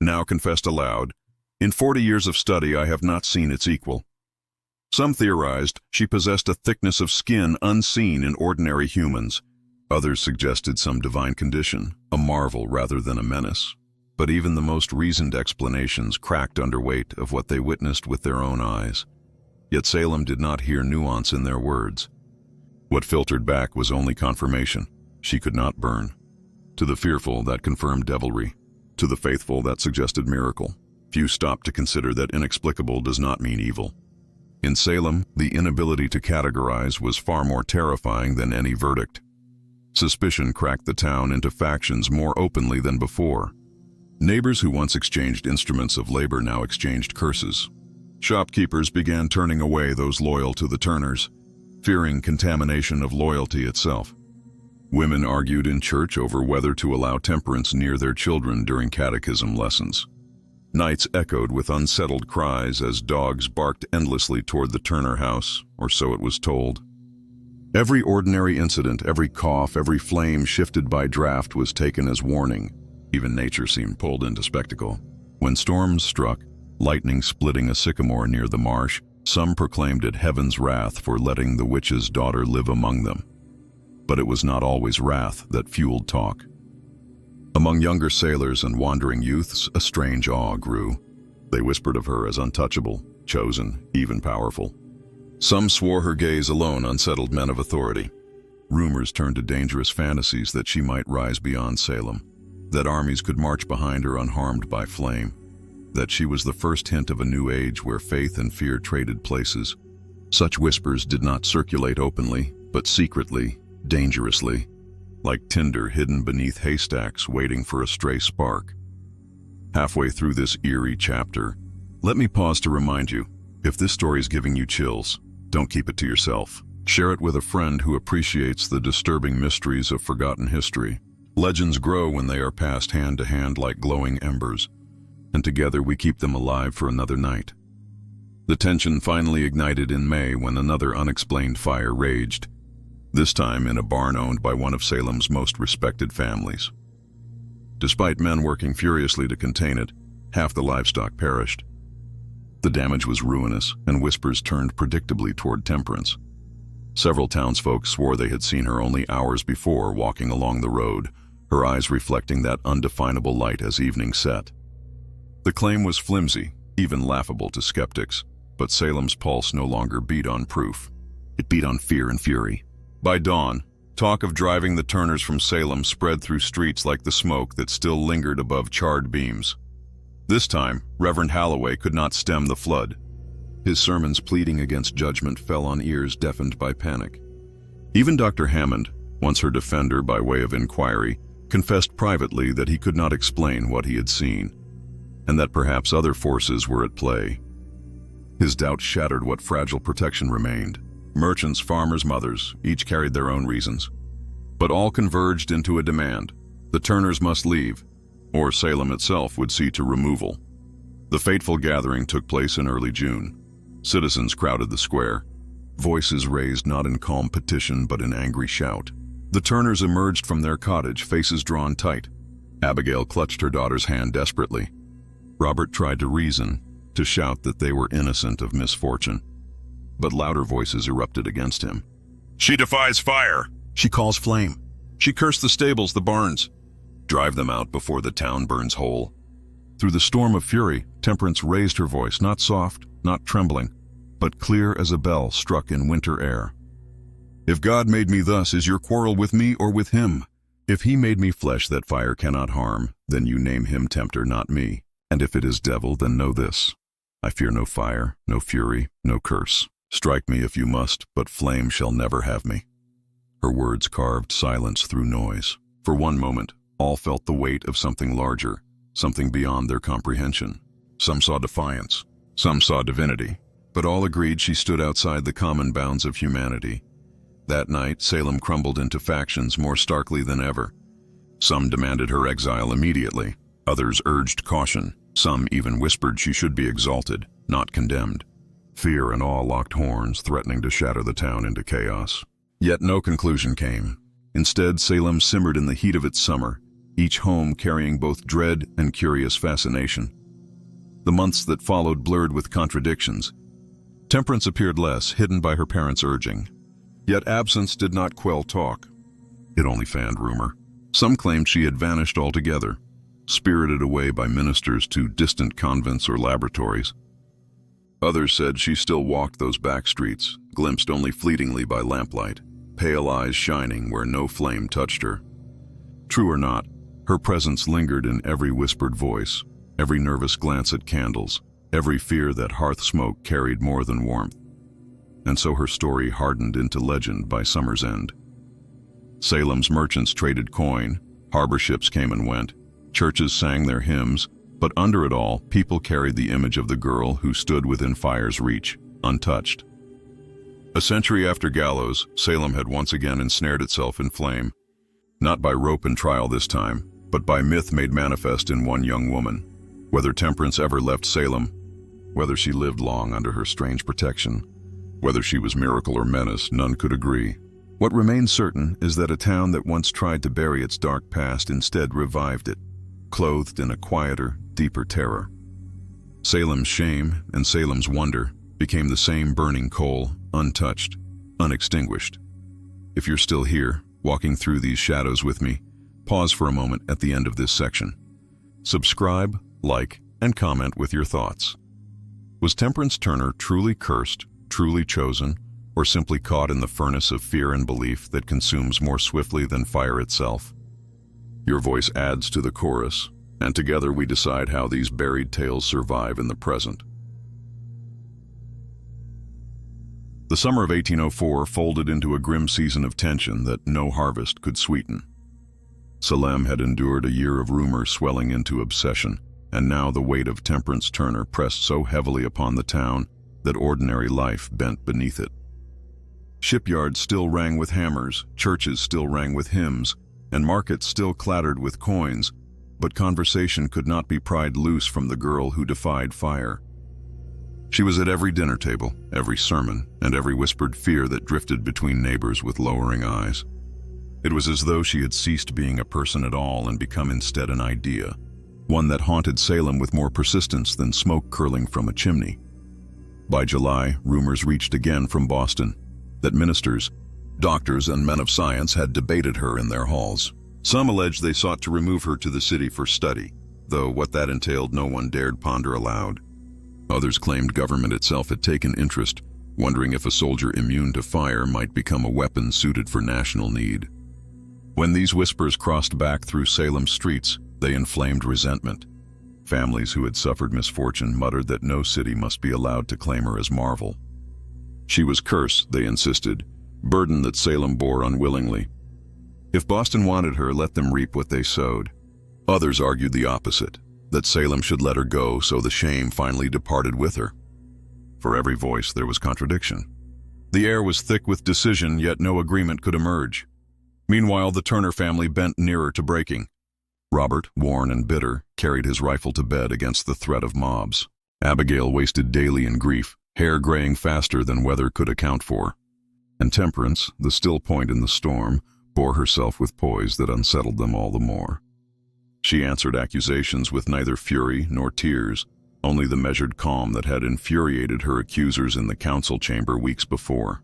now confessed aloud, "In 40 years of study, I have not seen its equal." Some theorized she possessed a thickness of skin unseen in ordinary humans. Others suggested some divine condition, a marvel rather than a menace. But even the most reasoned explanations cracked under weight of what they witnessed with their own eyes. Yet Salem did not hear nuance in their words. What filtered back was only confirmation. She could not burn. To the fearful, that confirmed devilry. To the faithful, that suggested miracle. Few stopped to consider that inexplicable does not mean evil. In Salem, the inability to categorize was far more terrifying than any verdict. Suspicion cracked the town into factions more openly than before. Neighbors who once exchanged instruments of labor now exchanged curses. Shopkeepers began turning away those loyal to the Turners, fearing contamination of loyalty itself. Women argued in church over whether to allow Temperance near their children during catechism lessons. Nights echoed with unsettled cries as dogs barked endlessly toward the Turner house, or so it was told. Every ordinary incident, every cough, every flame shifted by draft was taken as warning. Even nature seemed pulled into spectacle. When storms struck, lightning splitting a sycamore near the marsh, some proclaimed it heaven's wrath for letting the witch's daughter live among them. But it was not always wrath that fueled talk. Among younger sailors and wandering youths, a strange awe grew. They whispered of her as untouchable, chosen, even powerful. Some swore her gaze alone unsettled men of authority. Rumors turned to dangerous fantasies that she might rise beyond Salem, that armies could march behind her unharmed by flame, that she was the first hint of a new age where faith and fear traded places. Such whispers did not circulate openly, but secretly, dangerously, like tinder hidden beneath haystacks waiting for a stray spark. Halfway through this eerie chapter, let me pause to remind you, if this story is giving you chills, don't keep it to yourself. Share it with a friend who appreciates the disturbing mysteries of forgotten history. Legends grow when they are passed hand to hand like glowing embers, and together we keep them alive for another night. The tension finally ignited in May when another unexplained fire raged, this time in a barn owned by one of Salem's most respected families. Despite men working furiously to contain it, half the livestock perished. The damage was ruinous, and whispers turned predictably toward Temperance. Several townsfolk swore they had seen her only hours before walking along the road, her eyes reflecting that undefinable light as evening set. The claim was flimsy, even laughable to skeptics, but Salem's pulse no longer beat on proof. It beat on fear and fury. By dawn, talk of driving the Turners from Salem spread through streets like the smoke that still lingered above charred beams. This time, Reverend Halloway could not stem the flood. His sermons pleading against judgment fell on ears deafened by panic. Even Dr. Hammond, once her defender by way of inquiry, confessed privately that he could not explain what he had seen, and that perhaps other forces were at play. His doubts shattered what fragile protection remained. merchants, farmers, mothers, each carried their own reasons. But all converged into a demand. The Turners must leave, or Salem itself would see to removal. The fateful gathering took place in early June. Citizens crowded the square, voices raised not in calm petition but in angry shout. The Turners emerged from their cottage, faces drawn tight. Abigail clutched her daughter's hand desperately. Robert tried to reason, to shout that they were innocent of misfortune. But louder voices erupted against him. "She defies fire! She calls flame! She cursed the stables, the barns! Drive them out before the town burns whole!" Through the storm of fury, Temperance raised her voice, not soft, not trembling, but clear as a bell struck in winter air. "If God made me thus, is your quarrel with me or with him? If he made me flesh that fire cannot harm, then you name him tempter, not me. And if it is devil, then know this: I fear no fire, no fury, no curse. Strike me if you must, but flame shall never have me." Her words carved silence through noise. For one moment, all felt the weight of something larger, something beyond their comprehension. Some saw defiance, some saw divinity, but all agreed she stood outside the common bounds of humanity. That night, Salem crumbled into factions more starkly than ever. Some demanded her exile immediately, others urged caution, some even whispered she should be exalted, not condemned. Fear and awe locked horns, threatening to shatter the town into chaos. Yet no conclusion came. Instead, Salem simmered in the heat of its summer, each home carrying both dread and curious fascination. The months that followed blurred with contradictions. Temperance appeared less, hidden by her parents' urging. Yet absence did not quell talk. It only fanned rumor. Some claimed she had vanished altogether, spirited away by ministers to distant convents or laboratories. Others said she still walked those back streets, glimpsed only fleetingly by lamplight, pale eyes shining where no flame touched her. True or not, her presence lingered in every whispered voice, every nervous glance at candles, every fear that hearth smoke carried more than warmth. And so her story hardened into legend by summer's end. Salem's merchants traded coin, harbor ships came and went, churches sang their hymns, but under it all, people carried the image of the girl who stood within fire's reach, untouched. A century after Gallows, Salem had once again ensnared itself in flame, not by rope and trial this time, but by myth made manifest in one young woman. Whether Temperance ever left Salem, whether she lived long under her strange protection, whether she was miracle or menace, none could agree. What remains certain is that a town that once tried to bury its dark past instead revived it, clothed in a quieter, deeper terror. Salem's shame and Salem's wonder became the same burning coal, untouched, unextinguished. If you're still here, walking through these shadows with me, pause for a moment at the end of this section. Subscribe, like, and comment with your thoughts. Was Temperance Turner truly cursed, truly chosen, or simply caught in the furnace of fear and belief that consumes more swiftly than fire itself? Your voice adds to the chorus, and together we decide how these buried tales survive in the present. The summer of 1804 folded into a grim season of tension that no harvest could sweeten. Salem had endured a year of rumor swelling into obsession, and now the weight of Temperance Turner pressed so heavily upon the town that ordinary life bent beneath it. Shipyards still rang with hammers, churches still rang with hymns, and markets still clattered with coins, but conversation could not be pried loose from the girl who defied fire. She was at every dinner table, every sermon, and every whispered fear that drifted between neighbors with lowering eyes. It was as though she had ceased being a person at all and become instead an idea, one that haunted Salem with more persistence than smoke curling from a chimney. By July, rumors reached again from Boston that ministers, doctors, and men of science had debated her in their halls. Some alleged they sought to remove her to the city for study, though what that entailed no one dared ponder aloud. Others claimed government itself had taken interest, wondering if a soldier immune to fire might become a weapon suited for national need. When these whispers crossed back through Salem's streets, they inflamed resentment. Families who had suffered misfortune muttered that no city must be allowed to claim her as marvel. She was cursed, they insisted, burden that Salem bore unwillingly. If Boston wanted her, let them reap what they sowed. Others argued the opposite, that Salem should let her go so the shame finally departed with her. For every voice there was contradiction. The air was thick with decision, yet no agreement could emerge. Meanwhile, the Turner family bent nearer to breaking. Robert, worn and bitter, carried his rifle to bed against the threat of mobs. Abigail wasted daily in grief, hair graying faster than weather could account for. And Temperance, the still point in the storm, bore herself with poise that unsettled them all the more. She answered accusations with neither fury nor tears, only the measured calm that had infuriated her accusers in the council chamber weeks before.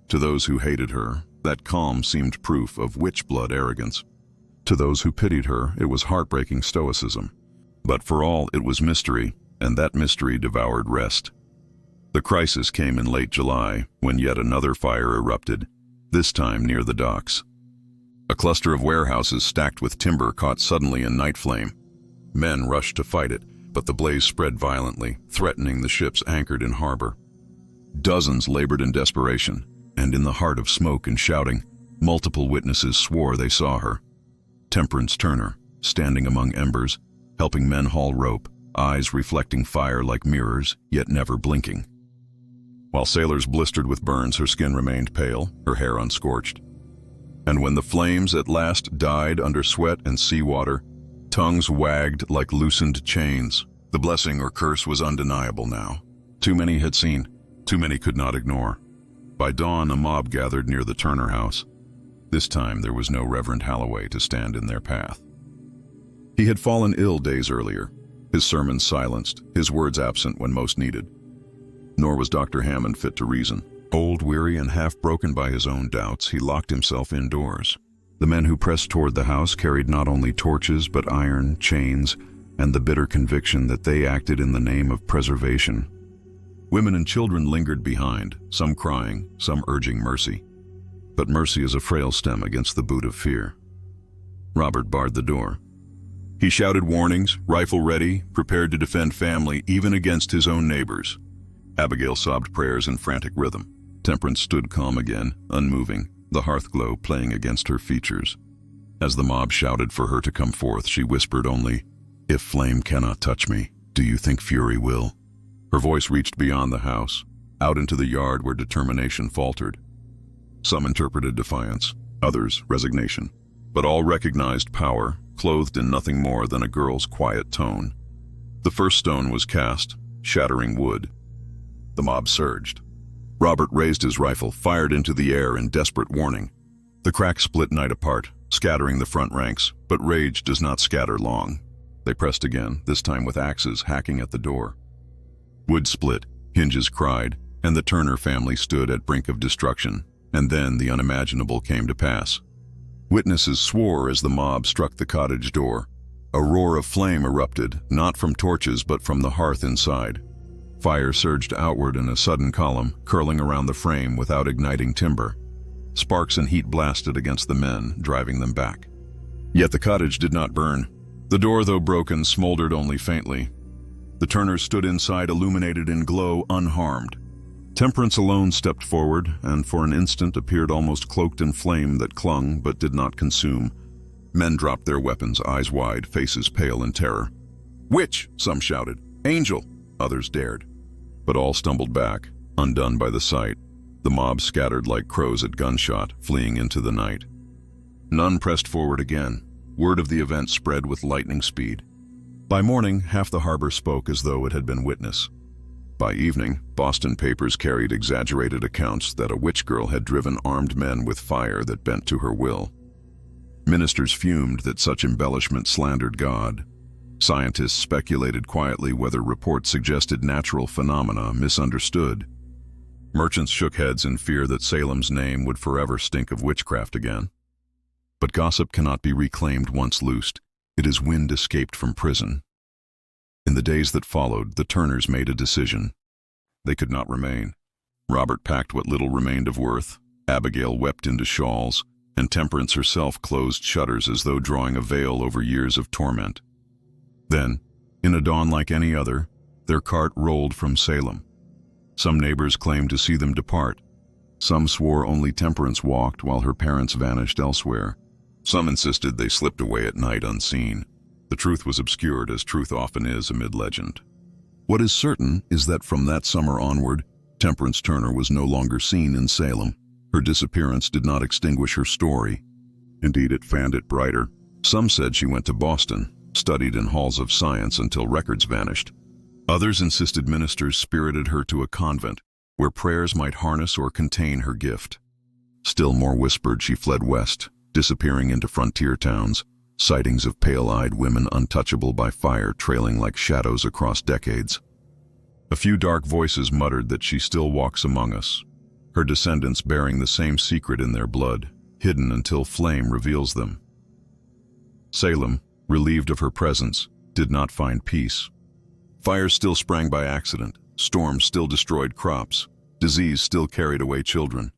To those who hated her, that calm seemed proof of witch-blood arrogance. To those who pitied her, it was heartbreaking stoicism. But for all, it was mystery, and that mystery devoured rest. The crisis came in late July, when yet another fire erupted, this time near the docks. A cluster of warehouses stacked with timber caught suddenly in night flame. Men rushed to fight it, but the blaze spread violently, threatening the ships anchored in harbor. Dozens labored in desperation, and in the heart of smoke and shouting, multiple witnesses swore they saw her. Temperance Turner, standing among embers, helping men haul rope, eyes reflecting fire like mirrors, yet never blinking. While sailors blistered with burns, her skin remained pale, her hair unscorched. And when the flames at last died under sweat and seawater, tongues wagged like loosened chains. The blessing or curse was undeniable now. Too many had seen, too many could not ignore. By dawn, a mob gathered near the Turner house. This time there was no Reverend Halloway to stand in their path. He had fallen ill days earlier, his sermons silenced, his words absent when most needed. Nor was Dr. Hammond fit to reason. Old, weary, and half-broken by his own doubts, he locked himself indoors. The men who pressed toward the house carried not only torches but iron, chains, and the bitter conviction that they acted in the name of preservation. Women and children lingered behind, some crying, some urging mercy. But mercy is a frail stem against the boot of fear. Robert barred the door. He shouted warnings, rifle ready, prepared to defend family even against his own neighbors. Abigail sobbed prayers in frantic rhythm. Temperance stood calm again, unmoving, the hearth glow playing against her features. As the mob shouted for her to come forth, she whispered only, "If flame cannot touch me, do you think fury will?" Her voice reached beyond the house, out into the yard where determination faltered. Some interpreted defiance, others resignation, but all recognized power, clothed in nothing more than a girl's quiet tone. The first stone was cast, shattering wood. The mob surged. Robert raised his rifle, fired into the air in desperate warning. The crack split night apart, scattering the front ranks, but rage does not scatter long. They pressed again, this time with axes hacking at the door. Wood split, hinges cried, and the Turner family stood at brink of destruction, and then the unimaginable came to pass. Witnesses swore as the mob struck the cottage door. A roar of flame erupted, not from torches but from the hearth inside. Fire surged outward in a sudden column, curling around the frame without igniting timber. Sparks and heat blasted against the men, driving them back. Yet the cottage did not burn. The door, though broken, smoldered only faintly. The Turners stood inside, illuminated in glow, unharmed. Temperance alone stepped forward, and for an instant appeared almost cloaked in flame that clung but did not consume. Men dropped their weapons, eyes wide, faces pale in terror. "Witch!" some shouted. "Angel!" others dared. But all stumbled back, undone by the sight. The mob scattered like crows at gunshot, fleeing into the night. None pressed forward again. Word of the event spread with lightning speed. By morning, half the harbor spoke as though it had been witness. By evening, Boston papers carried exaggerated accounts that a witch girl had driven armed men with fire that bent to her will. Ministers fumed that such embellishment slandered God. Scientists speculated quietly whether reports suggested natural phenomena misunderstood. Merchants shook heads in fear that Salem's name would forever stink of witchcraft again. But gossip cannot be reclaimed once loosed. It is wind escaped from prison. In the days that followed, the Turners made a decision. They could not remain. Robert packed what little remained of worth, Abigail wept into shawls, and Temperance herself closed shutters as though drawing a veil over years of torment. Then, in a dawn like any other, their cart rolled from Salem. Some neighbors claimed to see them depart. Some swore only Temperance walked while her parents vanished elsewhere. Some insisted they slipped away at night unseen. The truth was obscured, as truth often is amid legend. What is certain is that from that summer onward, Temperance Turner was no longer seen in Salem. Her disappearance did not extinguish her story. Indeed, it fanned it brighter. Some said she went to Boston, studied in halls of science until records vanished. Others insisted ministers spirited her to a convent, where prayers might harness or contain her gift. Still more whispered she fled west, disappearing into frontier towns, sightings of pale-eyed women untouchable by fire trailing like shadows across decades. A few dark voices muttered that she still walks among us, her descendants bearing the same secret in their blood, hidden until flame reveals them. Salem, relieved of her presence, did not find peace. Fires still sprang by accident, storms still destroyed crops, disease still carried away children.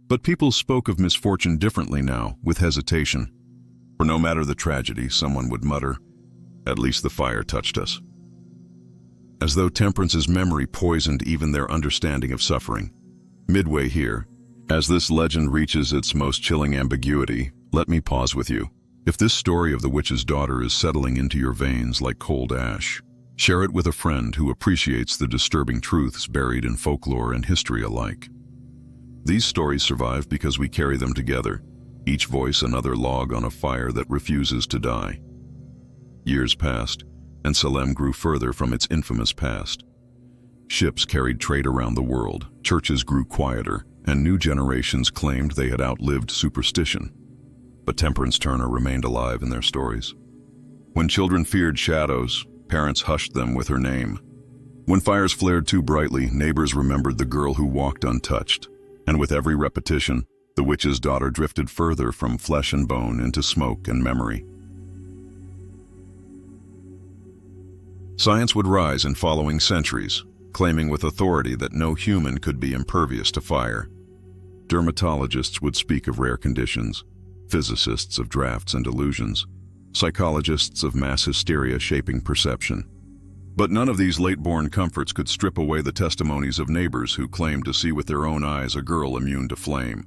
But people spoke of misfortune differently now, with hesitation. For no matter the tragedy, someone would mutter, "At least the fire touched us." As though Temperance's memory poisoned even their understanding of suffering. Midway here, as this legend reaches its most chilling ambiguity, let me pause with you. If this story of the witch's daughter is settling into your veins like cold ash, share it with a friend who appreciates the disturbing truths buried in folklore and history alike. These stories survive because we carry them together, each voice another log on a fire that refuses to die. Years passed, and Salem grew further from its infamous past. Ships carried trade around the world, churches grew quieter, and new generations claimed they had outlived superstition. But Temperance Turner remained alive in their stories. When children feared shadows, parents hushed them with her name. When fires flared too brightly, neighbors remembered the girl who walked untouched. And with every repetition, the witch's daughter drifted further from flesh and bone into smoke and memory. Science would rise in following centuries, claiming with authority that no human could be impervious to fire. Dermatologists would speak of rare conditions, physicists of drafts and illusions, psychologists of mass hysteria shaping perception. But none of these late-born comforts could strip away the testimonies of neighbors who claimed to see with their own eyes a girl immune to flame.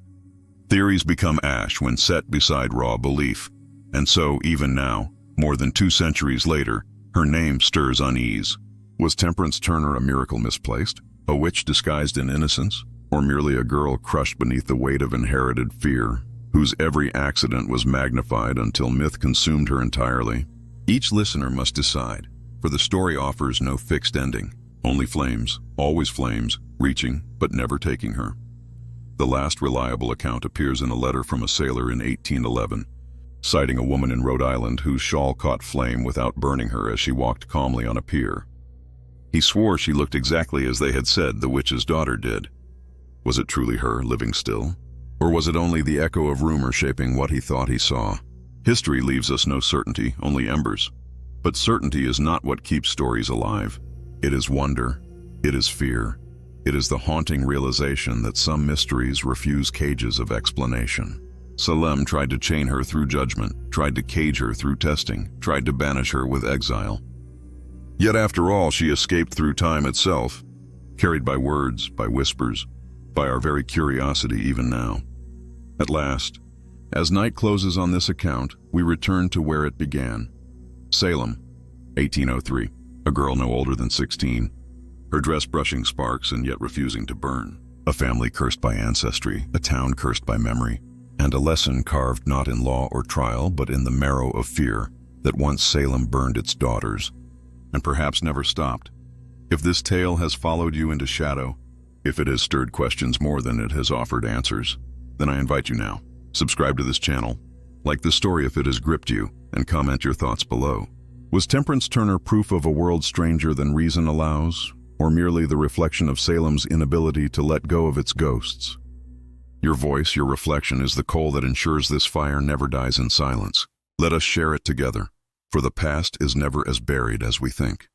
Theories become ash when set beside raw belief, and so, even now, more than 2 centuries later, her name stirs unease. Was Temperance Turner a miracle misplaced, a witch disguised in innocence, or merely a girl crushed beneath the weight of inherited fear, whose every accident was magnified until myth consumed her entirely? Each listener must decide, for the story offers no fixed ending, only flames, always flames, reaching but never taking her. The last reliable account appears in a letter from a sailor in 1811, citing a woman in Rhode Island whose shawl caught flame without burning her as she walked calmly on a pier. He swore she looked exactly as they had said the witch's daughter did. Was it truly her, living still? Or was it only the echo of rumor shaping what he thought he saw? History leaves us no certainty, only embers. But certainty is not what keeps stories alive. It is wonder. It is fear. It is the haunting realization that some mysteries refuse cages of explanation. Salem tried to chain her through judgment, tried to cage her through testing, tried to banish her with exile. Yet after all, she escaped through time itself, carried by words, by whispers, by our very curiosity even now. At last, as night closes on this account, we return to where it began. Salem, 1803, a girl no older than 16, her dress brushing sparks and yet refusing to burn. A family cursed by ancestry, a town cursed by memory, and a lesson carved not in law or trial but in the marrow of fear that once Salem burned its daughters, and perhaps never stopped. If this tale has followed you into shadow, if it has stirred questions more than it has offered answers, then I invite you now. Subscribe to this channel, like this story if it has gripped you, and comment your thoughts below. Was Temperance Turner proof of a world stranger than reason allows, or merely the reflection of Salem's inability to let go of its ghosts? Your voice, your reflection, is the coal that ensures this fire never dies in silence. Let us share it together, for the past is never as buried as we think.